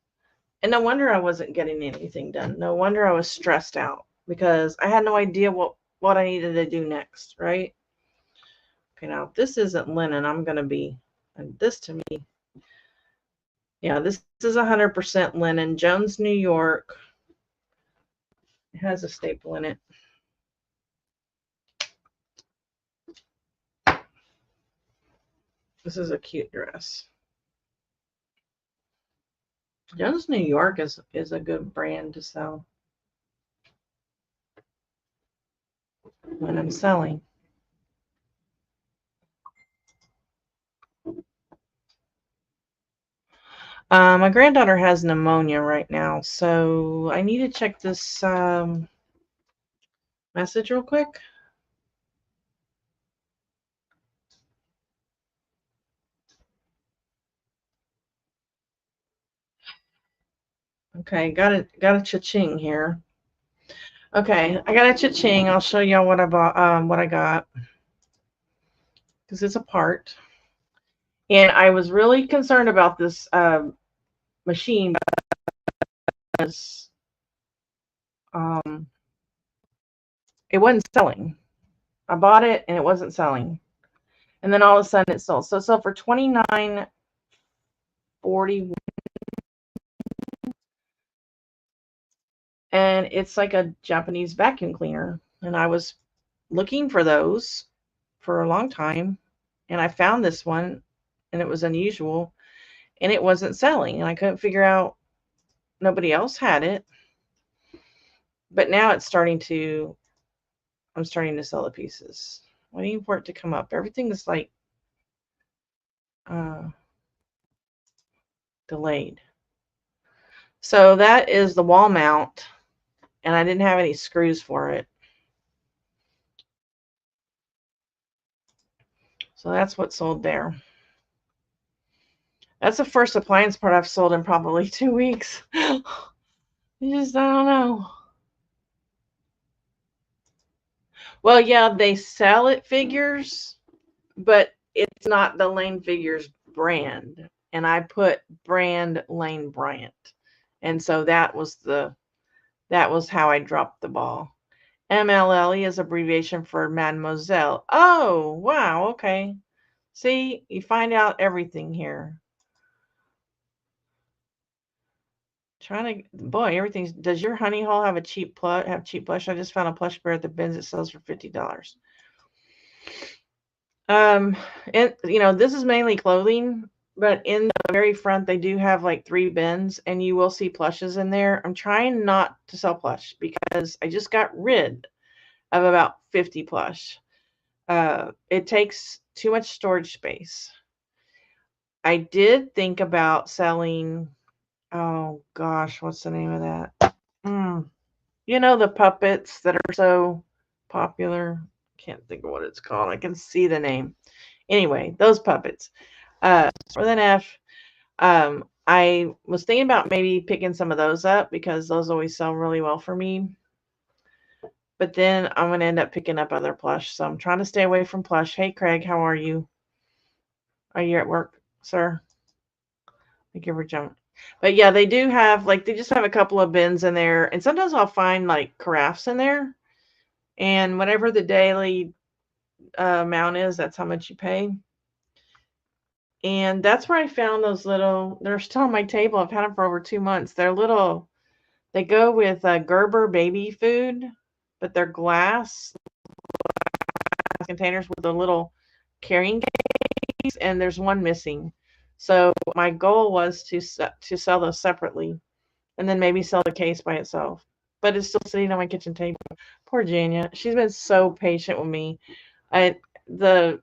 S1: And no wonder I wasn't getting anything done. No wonder I was stressed out because I had no idea what I needed to do next, right? Okay, now if this isn't linen, I'm going to be, and this to me, yeah, this is 100% linen. Jones, New York. It has a staple in it. This is a cute dress. Jones, New York is a good brand to sell when I'm selling. My granddaughter has pneumonia right now, so I need to check this message real quick. Okay, got a cha-ching here. Okay, I got a cha-ching. I'll show y'all what I bought, what I got, because it's a part. And I was really concerned about this machine because it wasn't selling. I bought it and it wasn't selling, and then all of a sudden it sold. So it sold for $29.41, and it's like a Japanese vacuum cleaner. And I was looking for those for a long time, and I found this one, and it was unusual, and it wasn't selling, and I couldn't figure out. Nobody else had it, but now it's starting to. I'm starting to sell the pieces. Waiting for it to come up. Everything is like delayed. So that is the wall mount, and I didn't have any screws for it. So that's what sold there. That's the first appliance part I've sold in probably 2 weeks. I don't know. Well, yeah, they sell it figures, but it's not the Lane Figures brand. And I put brand Lane Bryant. And so that was how I dropped the ball. MLLE is abbreviation for Mademoiselle. Oh, wow, okay. See, you find out everything here. Trying to, boy, everything's. Does your honey hole have a cheap plush? I just found a plush bear at the bins. It sells for $50. And this is mainly clothing, but in the very front they do have like 3 bins, and you will see plushes in there. I'm trying not to sell plush because I just got rid of about 50 plush. It takes too much storage space. I did think about selling. Oh gosh, what's the name of that? The puppets that are so popular. Can't think of what it's called. I can see the name. Anyway, those puppets. With an F. I was thinking about maybe picking some of those up because those always sell really well for me. But then I'm going to end up picking up other plush. So I'm trying to stay away from plush. Hey, Craig, how are you? Are you at work, sir? Thank you for jumping. But yeah, they do have, they just have a couple of bins in there. And sometimes I'll find, carafes in there. And whatever the daily amount is, that's how much you pay. And that's where I found those little, they're still on my table. I've had them for over 2 months. They go with Gerber baby food, but they're glass containers with a little carrying case, and there's one missing. So my goal was to sell those separately, and then maybe sell the case by itself. But it's still sitting on my kitchen table. Poor Jania. She's been so patient with me. The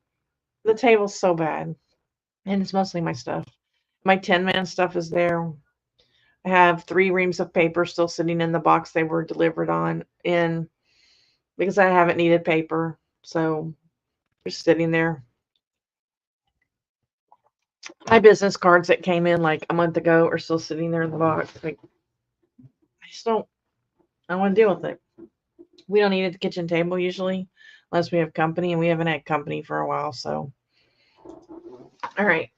S1: table's so bad, and it's mostly my stuff. My 10-man stuff is there. I have 3 reams of paper still sitting in the box they were delivered in. because I haven't needed paper. So just sitting there. My business cards that came in like a month ago are still sitting there in the box. Like, I don't want to deal with it. We don't eat at the kitchen table usually unless we have company, and we haven't had company for a while. So, all right.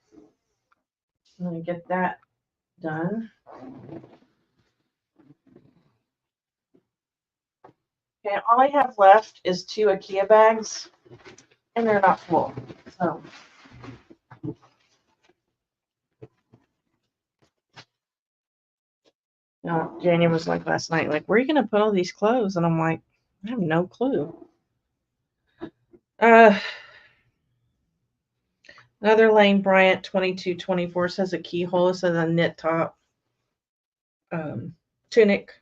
S1: I'm going to get that done. Okay, all I have left is 2 IKEA bags, and they're not full. So, Jania was like last night, like, where are you going to put all these clothes? And I'm like, I have no clue. Another Lane Bryant 2224 says a keyhole. It says a knit top tunic.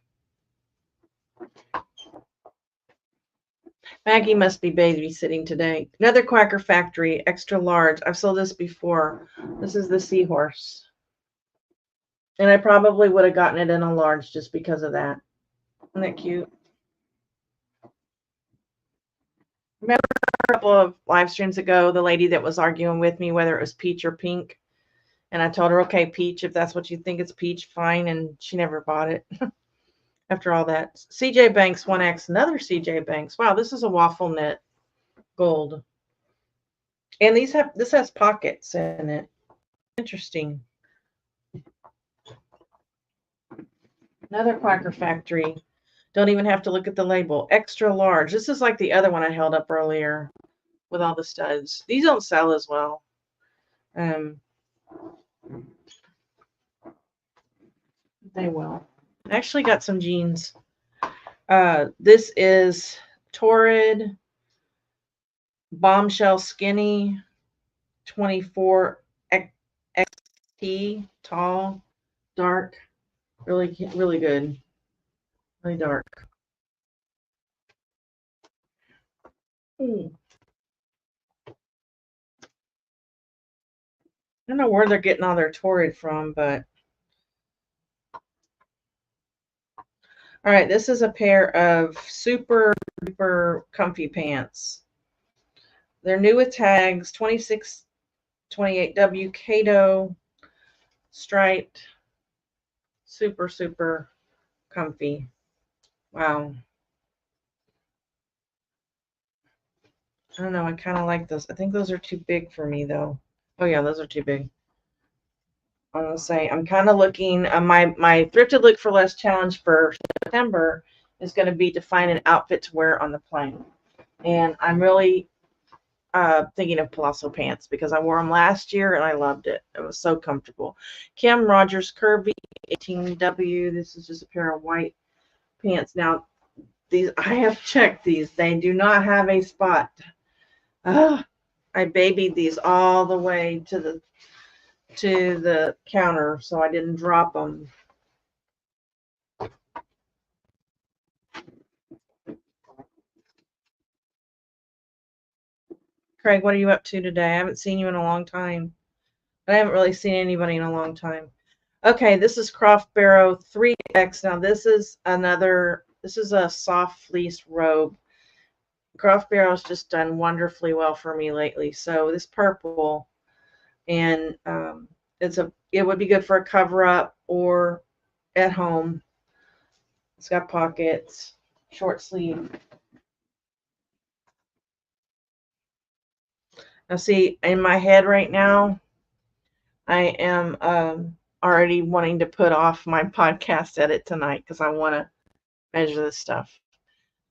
S1: Maggie must be babysitting today. Another Quacker Factory, extra large. I've sold this before. This is the seahorse. And I probably would have gotten it in a large just because of that. Isn't that cute? Remember a couple of live streams ago, the lady that was arguing with me whether it was peach or pink? And I told her, okay, peach, if that's what you think it's peach, fine. And she never bought it. After all that. CJ Banks 1X, another CJ Banks. Wow, this is a waffle knit gold. And this has pockets in it. Interesting. Another Quacker Factory. Don't even have to look at the label. Extra large. This is like the other one I held up earlier with all the studs. These don't sell as well. They will. I actually got some jeans. This is Torrid Bombshell Skinny 24 XT, tall, dark, really good, really dark. I don't know where they're getting all their Torrid from, but all right, this is a pair of super duper comfy pants. They're new with tags, 2628W Kato, striped, super, super comfy. Wow. I don't know. I kind of like those. I think those are too big for me, though. Oh, yeah, those are too big. I'm going to say I'm kind of looking. My Thrifted Look for Less challenge for September is going to be to find an outfit to wear on the plane. And I'm really thinking of Palazzo pants because I wore them last year and I loved it. It was so comfortable. Kim Rogers Kirby 18W. This is just a pair of white pants. Now, these I have checked these. They do not have a spot. I babied these all the way to the counter so I didn't drop them. Craig, what are you up to today? I haven't seen you in a long time. I haven't really seen anybody in a long time. Okay, this is Croft Barrow 3X. Now this is a soft fleece robe. Croft Barrow's just done wonderfully well for me lately. So this purple, and it would be good for a cover up or at home. It's got pockets, short sleeve. Now see, in my head right now, I am already wanting to put off my podcast edit tonight because I want to measure this stuff.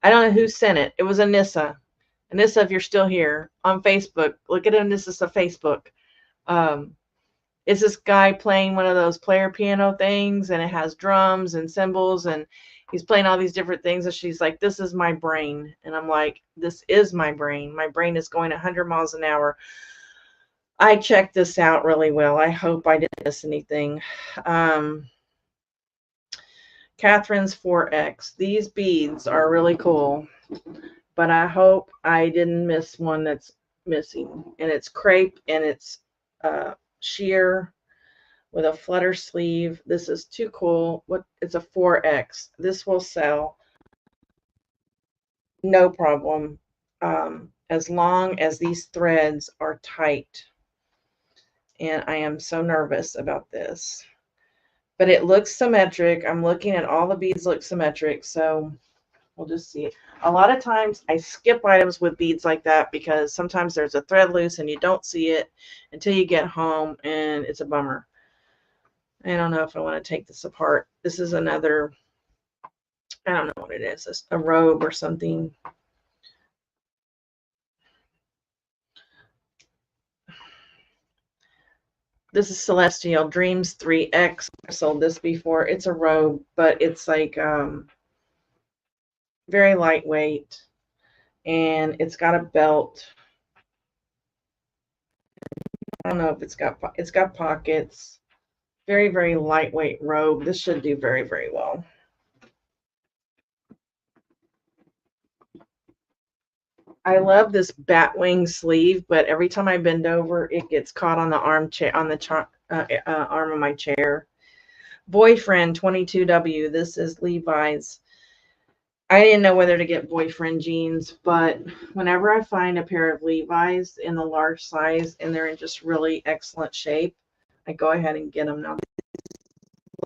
S1: I don't know who sent it. It was Anissa. Anissa, if you're still here on Facebook, look at Anissa's Facebook. It's this guy playing one of those player piano things, and it has drums and cymbals, and he's playing all these different things. And she's like, "This is my brain," and I'm like, "This is my brain. My brain is going 100 miles an hour." I checked this out really well. I hope I didn't miss anything. Catherine's 4X. These beads are really cool, but I hope I didn't miss one that's missing. And it's crepe, and it's sheer with a flutter sleeve. This is too cool. It's a 4X. This will sell. no problem, as long as these threads are tight. And I am so nervous about this. But it looks symmetric. I'm looking at all the beads look symmetric, so we'll just see it. A lot of times I skip items with beads like that because sometimes there's a thread loose and you don't see it until you get home, and it's a bummer. I don't know if I want to take this apart. This is another, I don't know what it is. It's a robe or something. This is Celestial Dreams 3X. I sold this before. It's a robe, but it's like very lightweight, and it's got a belt. I don't know if it's got pockets. Very, very lightweight robe. This should do very, very well. I love this bat wing sleeve, but every time I bend over, it gets caught on the armchair, on the arm of my chair. Boyfriend 22W. This is Levi's. I didn't know whether to get boyfriend jeans, but whenever I find a pair of Levi's in the large size and they're in just really excellent shape, I go ahead and get them. Now, they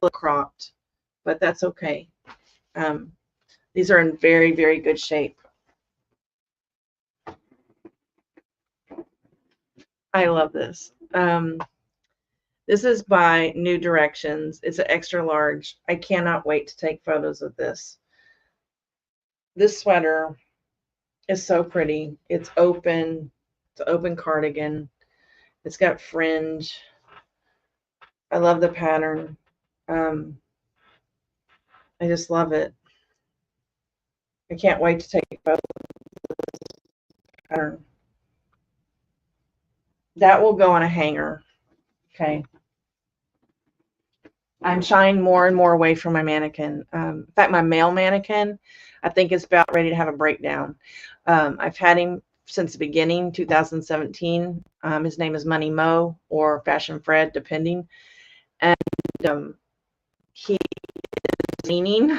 S1: look cropped, but that's okay. These are in very, very good shape. I love this. This is by New Directions. It's an extra large. I cannot wait to take photos of this. This sweater is so pretty. It's open. It's an open cardigan. It's got fringe. I love the pattern. I just love it. I can't wait to take photos of this pattern. That will go on a hanger. Okay. I'm shying more and more away from my mannequin. In fact, my male mannequin, I think, is about ready to have a breakdown. I've had him since the beginning, 2017. His name is Money Mo or Fashion Fred, depending. And he is leaning.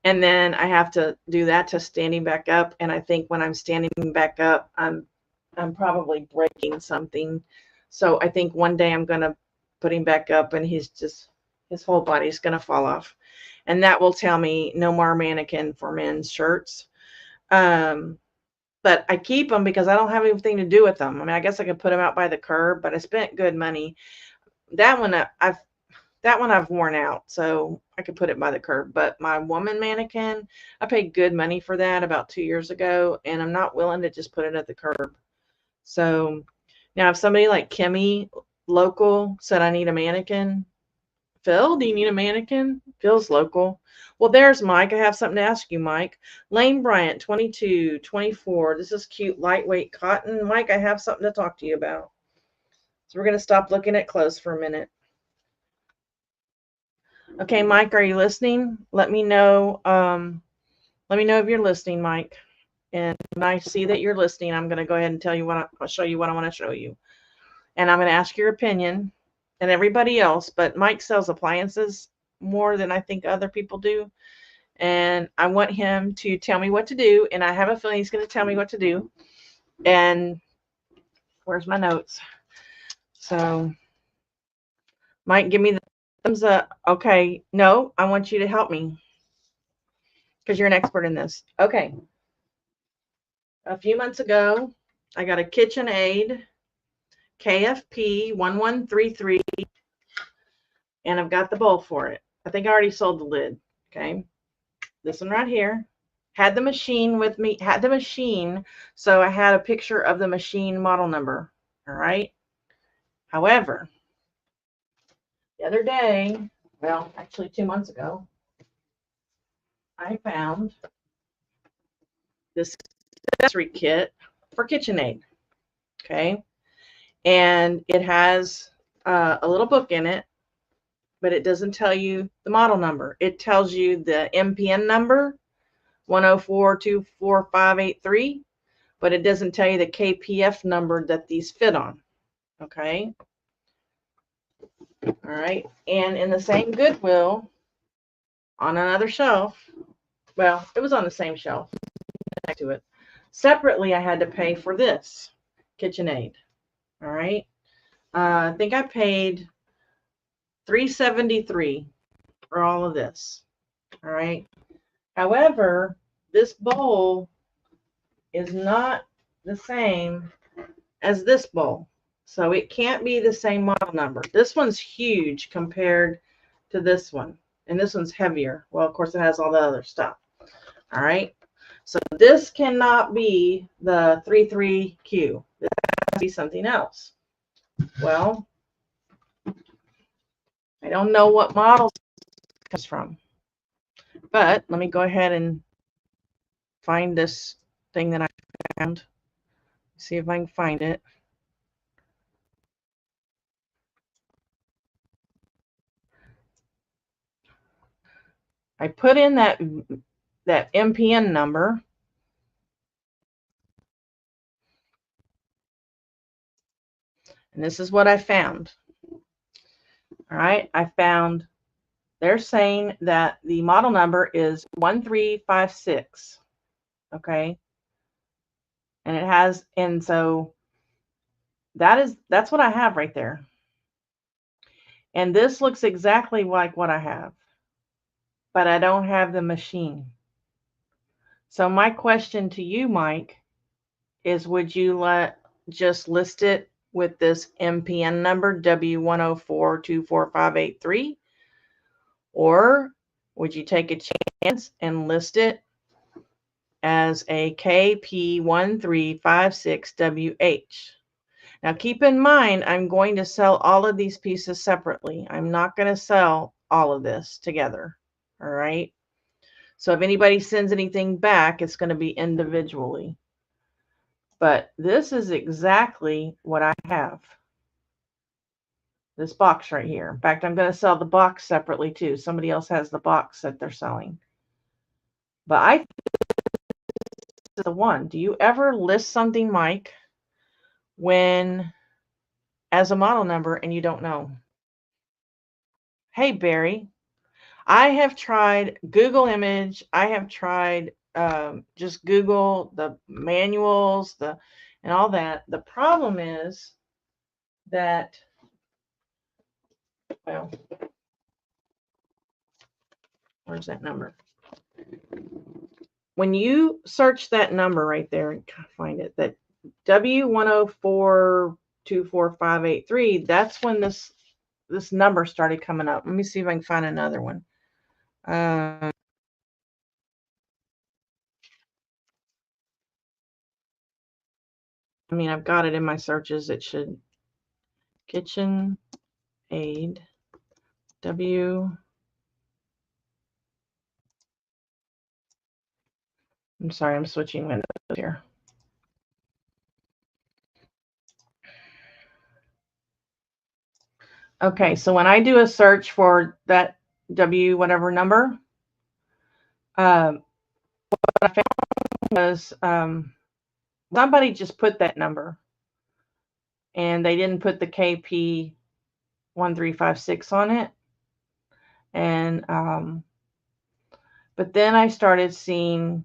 S1: And then I have to do that to standing back up. And I think when I'm standing back up, I'm probably breaking something. So I think one day I'm going to put him back up, and his whole body's going to fall off. And that will tell me no more mannequin for men's shirts. But I keep them because I don't have anything to do with them. I mean, I guess I could put them out by the curb, but I spent good money. That one I've worn out, so I could put it by the curb. But my woman mannequin, I paid good money for that about 2 years ago, and I'm not willing to just put it at the curb. So now if somebody like Kimmy local said I need a mannequin, Phil, do you need a mannequin? Phil's local. Well, there's Mike. I have something to ask you, Mike. Lane Bryant, 22, 24. This is cute, lightweight cotton. Mike, I have something to talk to you about. So we're going to stop looking at clothes for a minute. Okay, Mike, are you listening? Let me know. Let me know if you're listening, Mike. And when I see that you're listening, I'm going to go ahead and tell you I'll show you what I want to show you. And I'm going to ask your opinion and everybody else. But Mike sells appliances more than I think other people do. And I want him to tell me what to do. And I have a feeling he's going to tell me what to do. And where's my notes? So, Mike, give me the thumbs up. Okay. No, I want you to help me because you're an expert in this. Okay. A few months ago, I got a KitchenAid KFP 1133, and I've got the bowl for it. I think I already sold the lid. Okay. This one right here. Had the machine with me, so I had a picture of the machine model number. All right. However, the other day, well, actually 2 months ago, I found this accessory kit for KitchenAid. Okay. And it has a little book in it, but it doesn't tell you the model number. It tells you the MPN number, 104244583, but it doesn't tell you the KPF number that these fit on. Okay. All right. And in the same Goodwill, on another shelf, well, it was on the same shelf, next to it. Separately, I had to pay for this KitchenAid. All right. I think I paid $3.73 for all of this. All right. However, this bowl is not the same as this bowl. So it can't be the same model number. This one's huge compared to this one. And this one's heavier. Well, of course, it has all the other stuff. All right. So this cannot be the 33Q. This has to be something else. Well, I don't know what model it comes from. But let me go ahead and find this thing that I found. See if I can find it. I put in that MPN number. And this is what I found. All right, I found they're saying that the model number is 1356. Okay. And it has, and so that's what I have right there. And this looks exactly like what I have, but I don't have the machine. So my question to you, Mike, is would you just list it with this MPN number W1042453, or would you take a chance and list it as a KP1356WH? Now keep in mind, I'm going to sell all of these pieces separately. I'm not going to sell all of this together. All right. So if anybody sends anything back, it's going to be individually. But this is exactly what I have. This box right here. In fact, I'm going to sell the box separately too. Somebody else has the box that they're selling. But I think this is the one. Do you ever list something, Mike, when as a model number and you don't know? Hey, Barry. I have tried Google Image. I have tried just Google the manuals, and all that. The problem is that, well, where's that number? When you search that number right there and find it, that W1042453, that's when this number started coming up. Let me see if I can find another one. I mean, I've got it in my searches. It should KitchenAid W. I'm sorry, I'm switching windows here. Okay, so when I do a search for that W whatever number, what I found was somebody just put that number, and they didn't put the KP 1356 on it. And but then I started seeing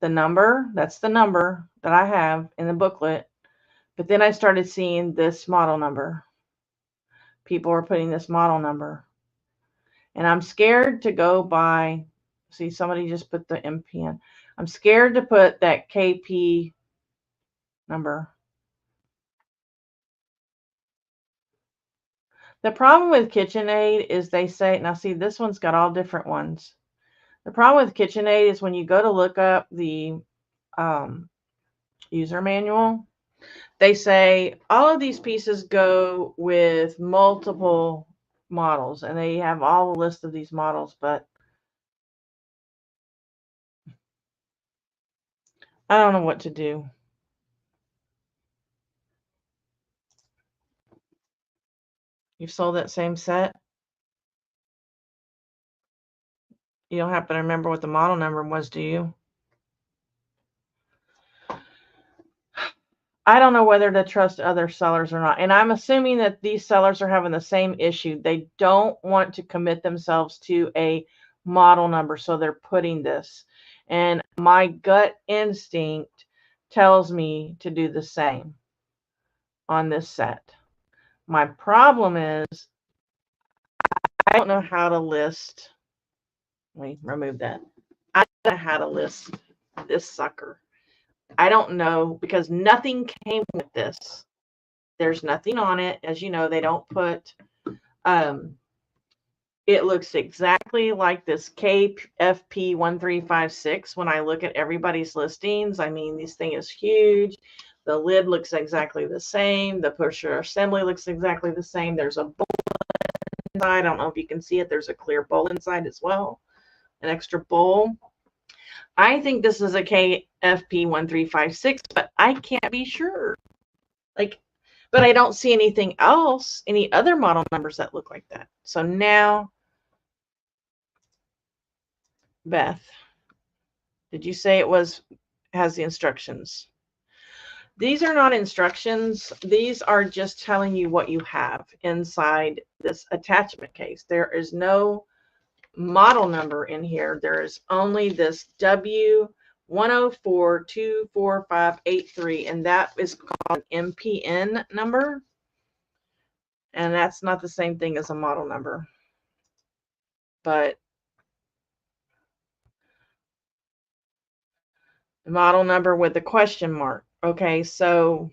S1: the number. That's the number that I have in the booklet. But then I started seeing this model number. People are putting this model number. And I'm scared to go by, see, somebody just put the MPN. I'm scared to put that KP number. The problem with KitchenAid is they say, now see, this one's got all different ones. The problem with KitchenAid is when you go to look up the user manual, they say all of these pieces go with multiple models, and they have all the list of these models, but I don't know what to do. You've sold that same set? You don't happen to remember what the model number was, do you? I don't know whether to trust other sellers or not. And I'm assuming that these sellers are having the same issue. They don't want to commit themselves to a model number, so they're putting this. And my gut instinct tells me to do the same on this set. My problem is I don't know how to list. Let me remove that. I don't know how to list this sucker. I don't know because nothing came with this. There's nothing on it. As you know, they don't put, it looks exactly like this KFP1356 when I look at everybody's listings. I mean, this thing is huge. The lid looks exactly the same. The pusher assembly looks exactly the same. There's a bowl inside. I don't know if you can see it. There's a clear bowl inside as well, an extra bowl. I think this is a KFP1356, but I can't be sure. But I don't see anything else, any other model numbers that look like that. So now, Beth, did you say it has the instructions? These are not instructions. These are just telling you what you have inside this attachment case. There is no model number in here. There is only this W104-24583, and that is called an MPN number. And that's not the same thing as a model number. But the model number with the question mark. Okay, so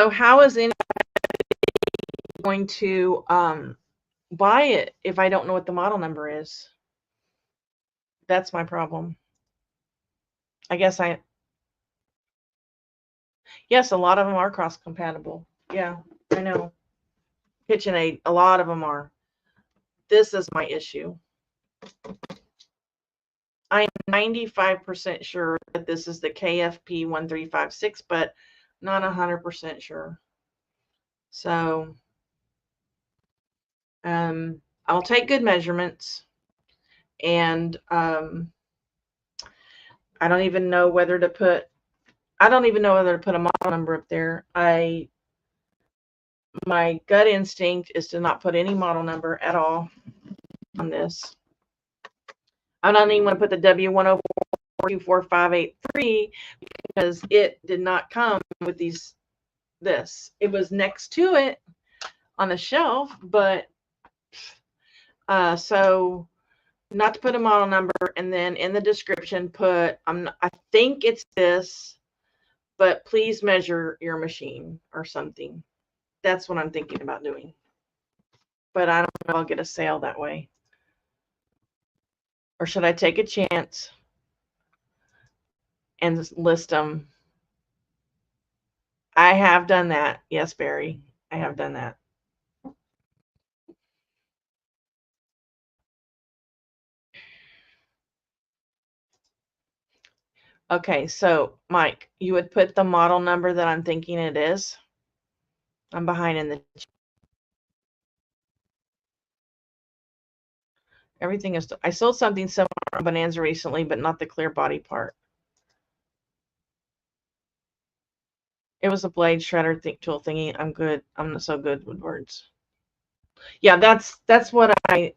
S1: how is anybody going to buy it if I don't know what the model number is? That's my problem. I guess yes, a lot of them are cross compatible. Yeah, I know. KitchenAid, a lot of them are. This is my issue. I'm 95% sure that this is the KFP1356, but not 100% sure. So I'll take good measurements, and I don't even know whether to put a model number up there. My gut instinct is to not put any model number at all on this. I don't even want to put the W104-24583 because it did not come with this. It was next to it on the shelf, but so not to put a model number, and then in the description put I think it's this, but please measure your machine or something. That's what I'm thinking about doing. But I don't know if I'll get a sale that way. Or should I take a chance and list them? I have done that. Yes, Barry, I have done that. Okay, so Mike, you would put the model number that I'm thinking it is. I'm behind in the everything is. I sold something similar on Bonanza recently, but not the clear body part. It was a blade shredder tool thingy. I'm good. I'm not so good with words. Yeah, that's what I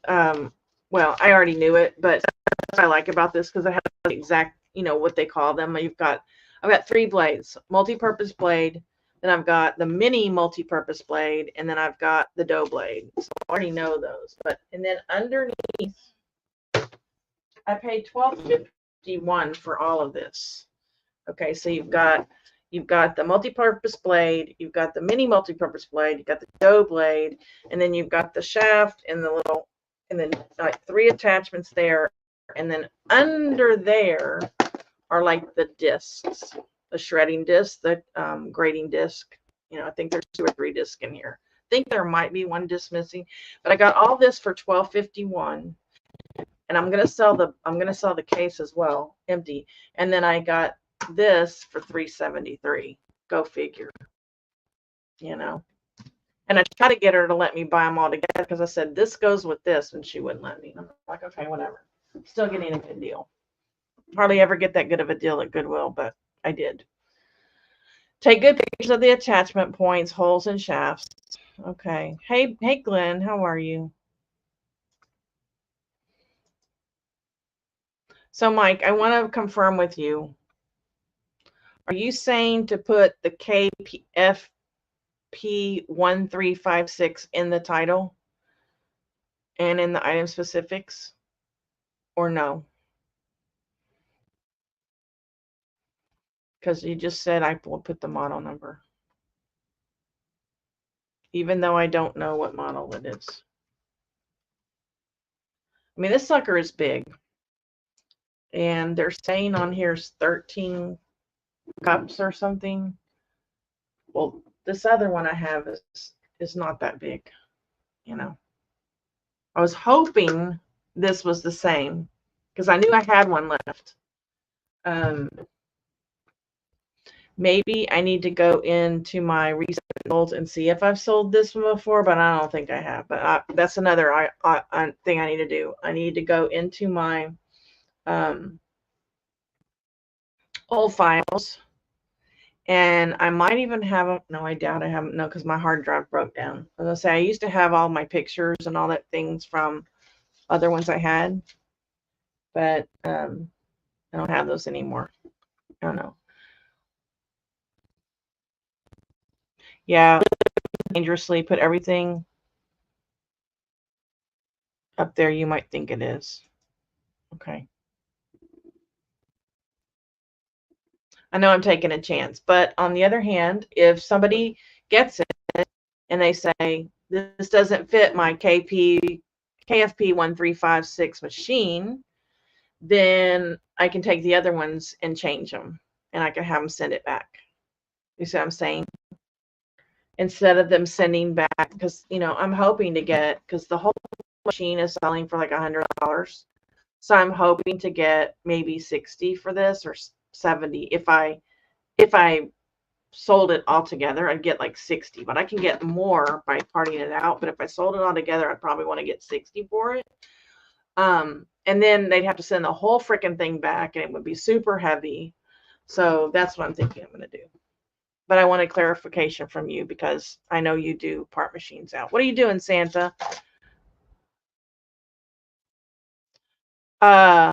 S1: well, I already knew it, but that's what I like about this because I have the exact, what they call them. I've got 3 blades, multi-purpose blade, then I've got the mini multi-purpose blade, and then I've got the dough blade. So I already know those. And then underneath, I paid $12.51 for all of this. Okay, so you've got the multi-purpose blade, you've got the mini multi-purpose blade, you've got the dough blade, and then you've got the shaft and the little, and then like 3 attachments there, and then under there are like the discs, the shredding disc, the grating disc. I think there's 2 or 3 discs in here. I think there might be 1 disc missing, but I got all this for $12.51, and I'm gonna sell the case as well, empty, and then I got this for $3.73. Go figure. And I tried to get her to let me buy them all together because I said this goes with this, and she wouldn't let me. I'm like, okay, whatever. Still getting a good deal. Hardly ever get that good of a deal at Goodwill, but I did. Take good pictures of the attachment points, holes, and shafts. Okay. Hey, Glenn, how are you? So, Mike, I want to confirm with you. Are you saying to put the KFP1356 in the title and in the item specifics, or no? Because you just said I will put the model number, even though I don't know what model it is. I mean, this sucker is big, and they're saying on here is 13 cups or something. Well, this other one I have is not that big, you know. I was hoping this was the same because I knew I had one left. Maybe I need to go into my results and see if I've sold this one before, but I don't think I have. But that's another thing I need to do. I need to go into my old files, and I might even have a, no, I doubt I haven't, no, because my hard drive broke down. As I say, I used to have all my pictures and all that things from other ones I had, but I don't have those anymore. I don't know. Yeah, dangerously put everything up there you might think it is. Okay. I know I'm taking a chance, but on the other hand, if somebody gets it and they say, this doesn't fit my KFP 1356 machine, then I can take the other ones and change them, and I can have them send it back. You see what I'm saying? Instead of them sending back, because, you know, I'm hoping to get, because the whole machine is selling for like $100. So I'm hoping to get maybe 60 for this, or 70. If I sold it all together, I'd get like 60, but I can get more by parting it out. But if I sold it all together, I'd probably want to get 60 for it. And then they'd have to send the whole freaking thing back, and it would be super heavy. So that's what I'm thinking I'm going to do. But I wanted clarification from you because I know you do part machines out. What are you doing, Santa? The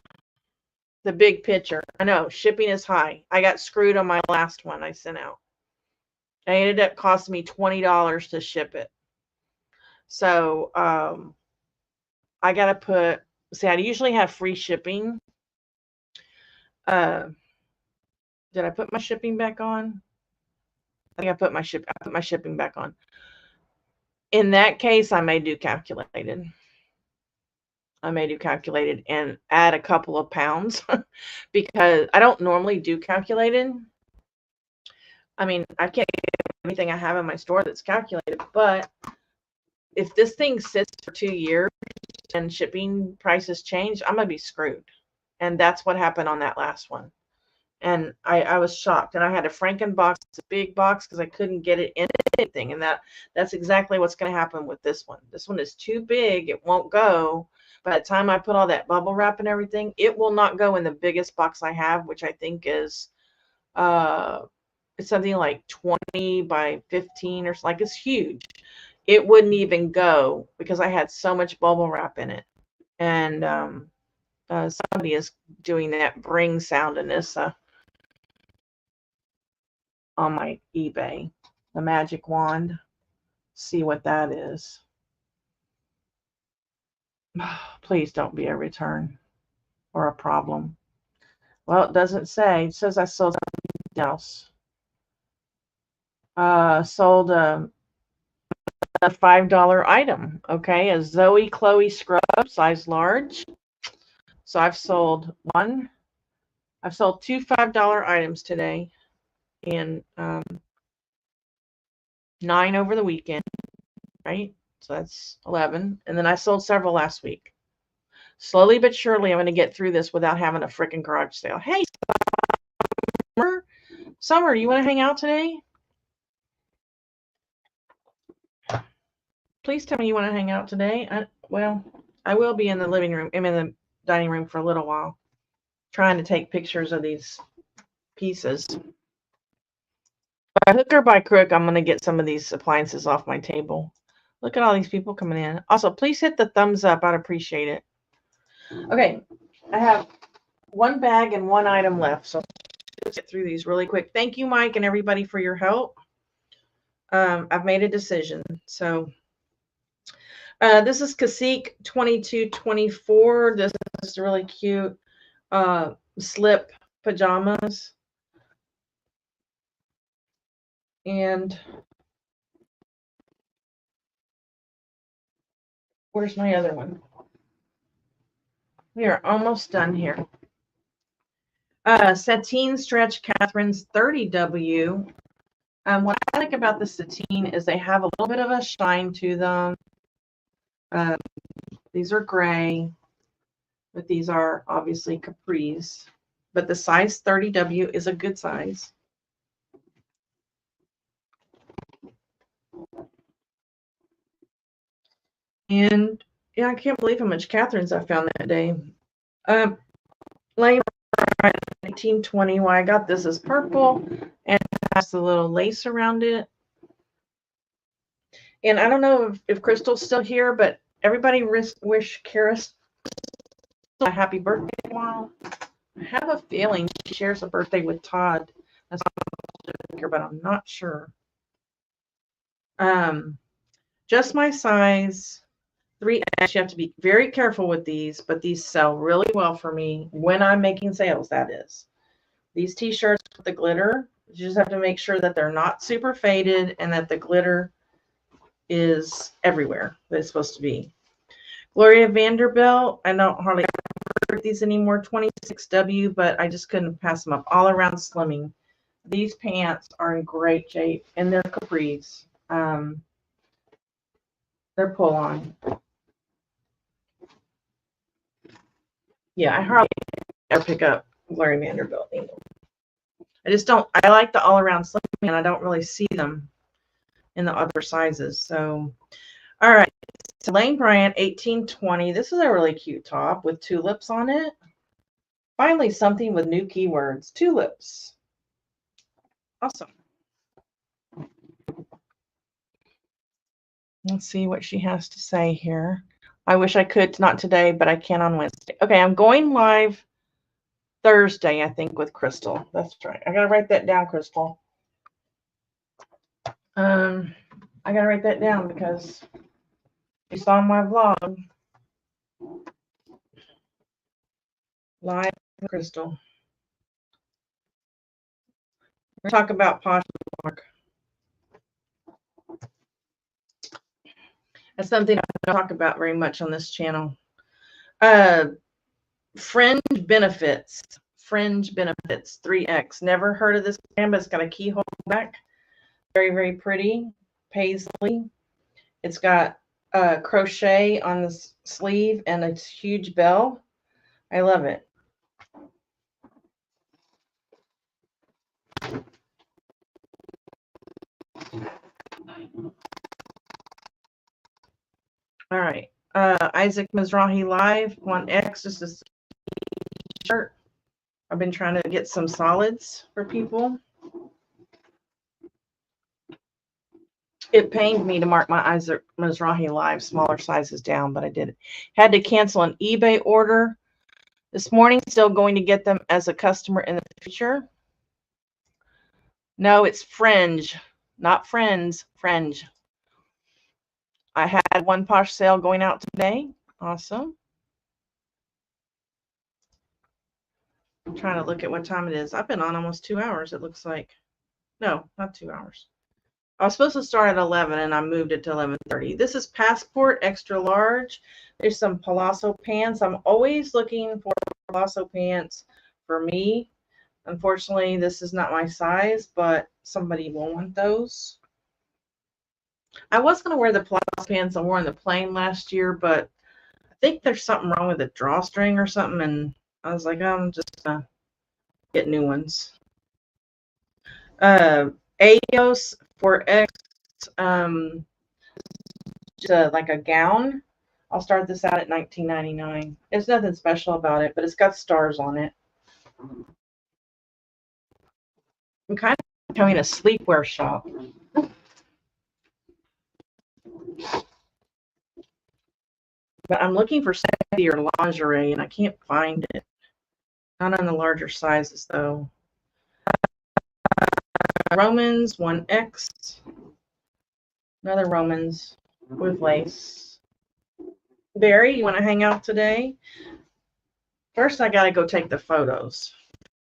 S1: big picture. I know shipping is high. I got screwed on my last one I sent out. It ended up costing me $20 to ship it. So I got to put, see, I usually have free shipping. Did I put my shipping back on? I think I put my shipping back on. In that case, I may do calculated. And add a couple of pounds because I don't normally do calculated. I mean, I can't get everything I have in my store that's calculated, but if this thing sits for 2 years and shipping prices change, I'm going to be screwed. And that's what happened on that last one. And I was shocked. And I had a Franken box, it's a big box, because I couldn't get it in anything. And that's exactly what's going to happen with this one. This one is too big. It won't go. By the time I put all that bubble wrap and everything, it will not go in the biggest box I have, which I think is it's something like 20 by 15 or like, it's huge. It wouldn't even go because I had so much bubble wrap in it. And somebody is doing that bring sound, Anissa, on my eBay. The magic wand. See what that is. Please don't be a return or a problem. Well, it doesn't say. It says I sold something else. Sold a $5 item. Okay, a Zoe Chloe scrub, size large. So I've sold two $5 items today, and 9 over the weekend, right? So that's 11. And then I sold several last week. Slowly but surely, I'm going to get through this without having a freaking garage sale. Hey, Summer, you want to hang out today? Please tell me you want to hang out today. Well, I will be in the living room. I'm in the dining room for a little while, trying to take pictures of these pieces. By hook or by crook, I'm going to get some of these appliances off my table. Look at all these people coming in. Also, please hit the thumbs up. I'd appreciate it. Okay, I have one bag and one item left. So let's get through these really quick. Thank you, Mike, and everybody for your help. I've made a decision. So this is CROSSLISING 2224. This is really cute slip pajamas. And where's my other one? We are almost done here. Sateen Stretch Catherine's 30W. What I like about the sateen is they have a little bit of a shine to them. These are gray, but these are obviously capris. But the size 30W is a good size. And yeah, I can't believe how much Catherine's I found that day. Lane 1920. Why I got this is purple and it has a little lace around it. And I don't know if Crystal's still here, but everybody wish Kara a happy birthday tomorrow. I have a feeling she shares a birthday with Todd. That's not, but I'm not sure. Just my size. 3X. You have to be very careful with these, but these sell really well for me when I'm making sales, that is. These t-shirts with the glitter, you just have to make sure that they're not super faded and that the glitter is everywhere that it's supposed to be. Gloria Vanderbilt, I don't hardly ever these anymore, 26W, but I just couldn't pass them up. All around slimming. These pants are in great shape, and they're capris. They're pull-on. Yeah, I hardly ever pick up Gloria Vanderbilt anymore. I just don't. I like the all-around slimming, and I don't really see them in the other sizes. So, all right. So Lane Bryant, 1820. This is a really cute top with tulips on it. Finally, something with new keywords. Tulips. Awesome. Let's see what she has to say here. I wish I could, not today, but I can on Wednesday. Okay, I'm going live Thursday, I think, with Crystal. That's right. I got to write that down, Crystal. I got to write that down because you saw my vlog. Live with Crystal. We're talking about Poshmark. That's something I don't talk about very much on this channel. Fringe benefits. Fringe benefits. 3X. Never heard of this brand, but it's got a keyhole back. Very, very pretty. Paisley. It's got crochet on the sleeve and a huge bell. I love it. All right. Isaac Mizrahi Live 1X. This is a shirt. I've been trying to get some solids for people. It pained me to mark my Isaac Mizrahi Live smaller sizes down, but I did it. Had to cancel an eBay order this morning. Still going to get them as a customer in the future. No, it's Fringe, not Friends. Fringe. I had one Posh sale going out today. Awesome. I'm trying to look at what time it is. I've been on almost 2 hours, it looks like. No, not 2 hours. I was supposed to start at 11 and I moved it to 11:30. This is Passport extra large. There's some Palazzo pants. I'm always looking for Palazzo pants for me. Unfortunately, this is not my size, but somebody will want those. I was going to wear the Palazzo pants I wore on the plane last year, but I think there's something wrong with the drawstring or something, and I was like, I'm just going to get new ones. Aos 4X, just like a gown. I'll start this out at $19.99. There's nothing special about it, but it's got stars on it. I'm kind of becoming a sleepwear shop. But I'm looking for sexier lingerie, and I can't find it. Not on the larger sizes though. Romans 1X. Another Romans with lace. Barry, you want to hang out today? First, I got to go take the photos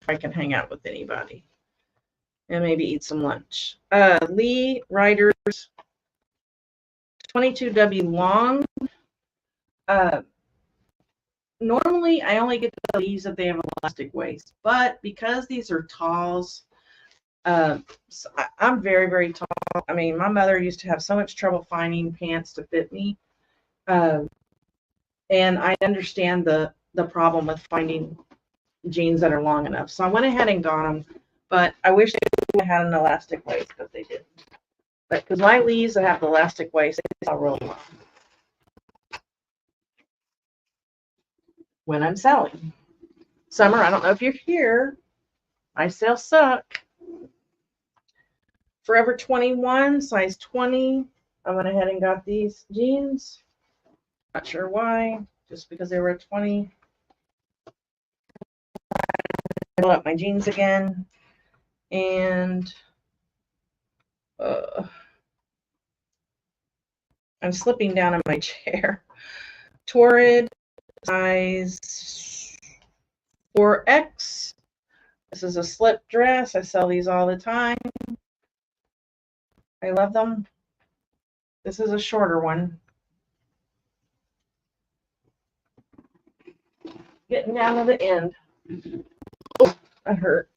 S1: if I can hang out with anybody. And maybe eat some lunch. Lee Riders 22W long. Normally, I only get these if they have elastic waist. But because these are talls, I'm very, very tall. I mean, my mother used to have so much trouble finding pants to fit me. And I understand the problem with finding jeans that are long enough. So I went ahead and got them. But I wish they had an elastic waist, but they didn't. But because my Lees that have the elastic waist, they sell really well when I'm selling. Summer, I don't know if you're here. My sales suck. Forever 21, size 20. I went ahead and got these jeans. Not sure why, just because they were at 20. I pull up my jeans again. And I'm slipping down in my chair. Torrid, size 4X. This is a slip dress. I sell these all the time. I love them. This is a shorter one. Getting down to the end. Oh, that hurt.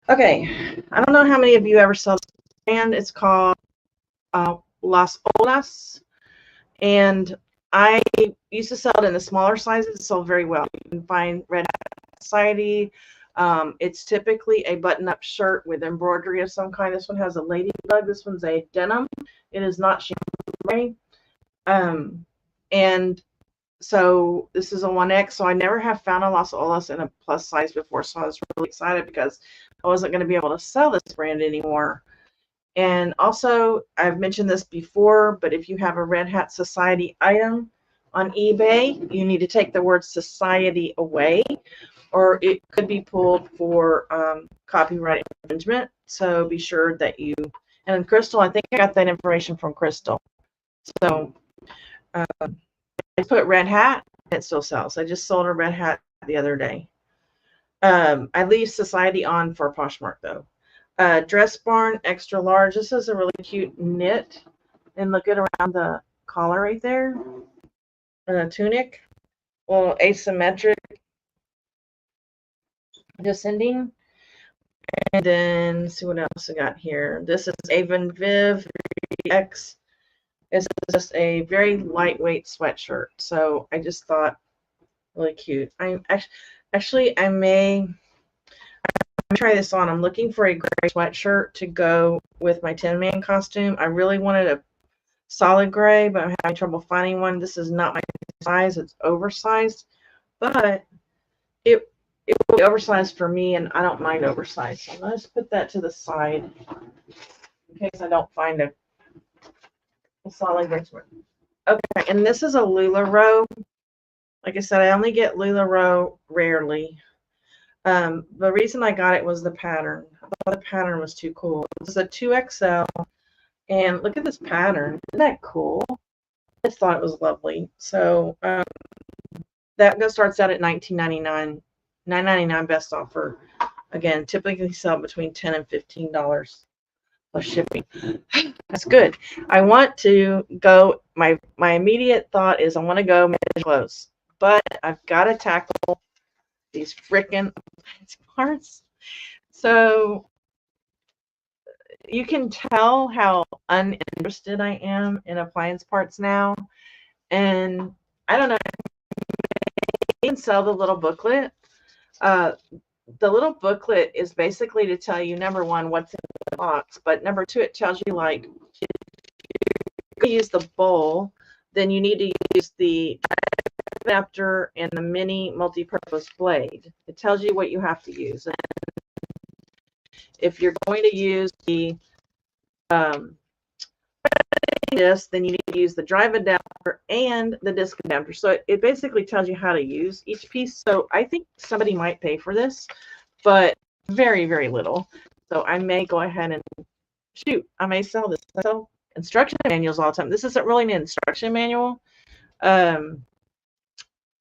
S1: Okay, I don't know how many of you ever saw this brand. It's called Las Olas, and I used to sell it in the smaller sizes. It sold very well. You can find Red Hat Society. It's typically a button-up shirt with embroidery of some kind. This one has a ladybug. This one's a denim. It is not chambray. And so this is a 1X. So I never have found a Las Olas in a plus size before. So I was really excited because I wasn't going to be able to sell this brand anymore. And also, I've mentioned this before, but if you have a Red Hat Society item on eBay, you need to take the word society away, or it could be pulled for copyright infringement. So be sure that you, and Crystal, I think I got that information from Crystal. So I put Red Hat, and it still sells. I just sold a Red Hat the other day. I leave Society on for Poshmark though. Dress Barn extra large. This is a really cute knit, and look at around the collar right there. And a tunic, a little asymmetric descending. And then let's see what else I got here. This is Avon Viv X. It's just a very lightweight sweatshirt. So I just thought really cute. I may try this on. I'm looking for a gray sweatshirt to go with my Tin Man costume. I really wanted a solid gray, but I'm having trouble finding one. This is not my size. It's oversized, but it will be oversized for me, and I don't mind oversized. So let's put that to the side in case I don't find a solid gray sweatshirt. Okay, and this is a LuLaRoe. Like I said, I only get LuLaRoe rarely. The reason I got it was the pattern. I thought the pattern was too cool. This is a 2XL, and look at this pattern. Isn't that cool? I just thought it was lovely. So that starts out at $19.99. $9.99 best offer. Again, typically sell between $10 and $15 plus shipping. That's good. I want to go. My immediate thought is I want to go manage clothes, but I've got to tackle these frickin' parts. So you can tell how uninterested I am in appliance parts now. And I don't know, you can sell the little booklet. The little booklet is basically to tell you, number one, what's in the box, but number two, it tells you, like, if you use the bowl, then you need to use the adapter and the mini multi-purpose blade. It tells you what you have to use. And if you're going to use the this, then you need to use the drive adapter and the disc adapter. So it basically tells you how to use each piece. So I think somebody might pay for this, but very, very little. So I may go ahead and shoot, I may sell this. I sell instruction manuals all the time. This isn't really an instruction manual.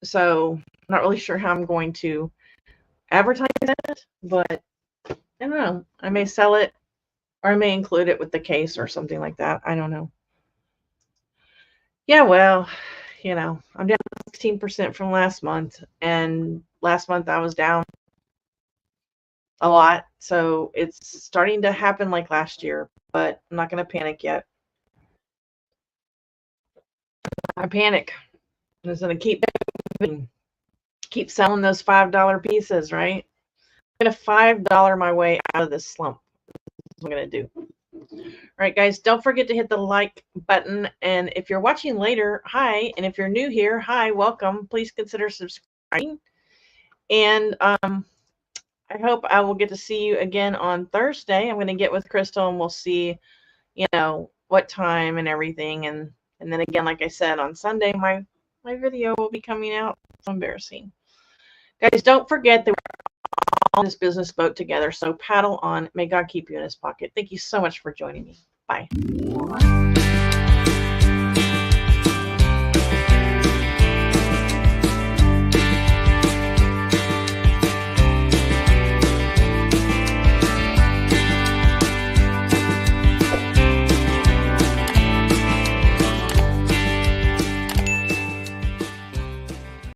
S1: So I'm not really sure how I'm going to advertise it, but I don't know. I may sell it, or I may include it with the case or something like that. I don't know. Yeah, well, you know, I'm down 16% from last month, and last month I was down a lot. So it's starting to happen like last year, but I'm not going to panic yet. I panic. I'm just going to keep selling those $5 pieces, right? I'm going to $5 my way out of this slump. That's what I'm going to do. All right, guys, don't forget to hit the like button. And if you're watching later, hi. And if you're new here, hi, welcome. Please consider subscribing. And I hope I will get to see you again on Thursday. I'm going to get with Crystal and we'll see, you know, what time and everything. And then again, like I said, on Sunday, my video will be coming out. It's embarrassing. Guys, don't forget that we're on this business boat together. So paddle on. May God keep you in his pocket. Thank you so much for joining me. Bye.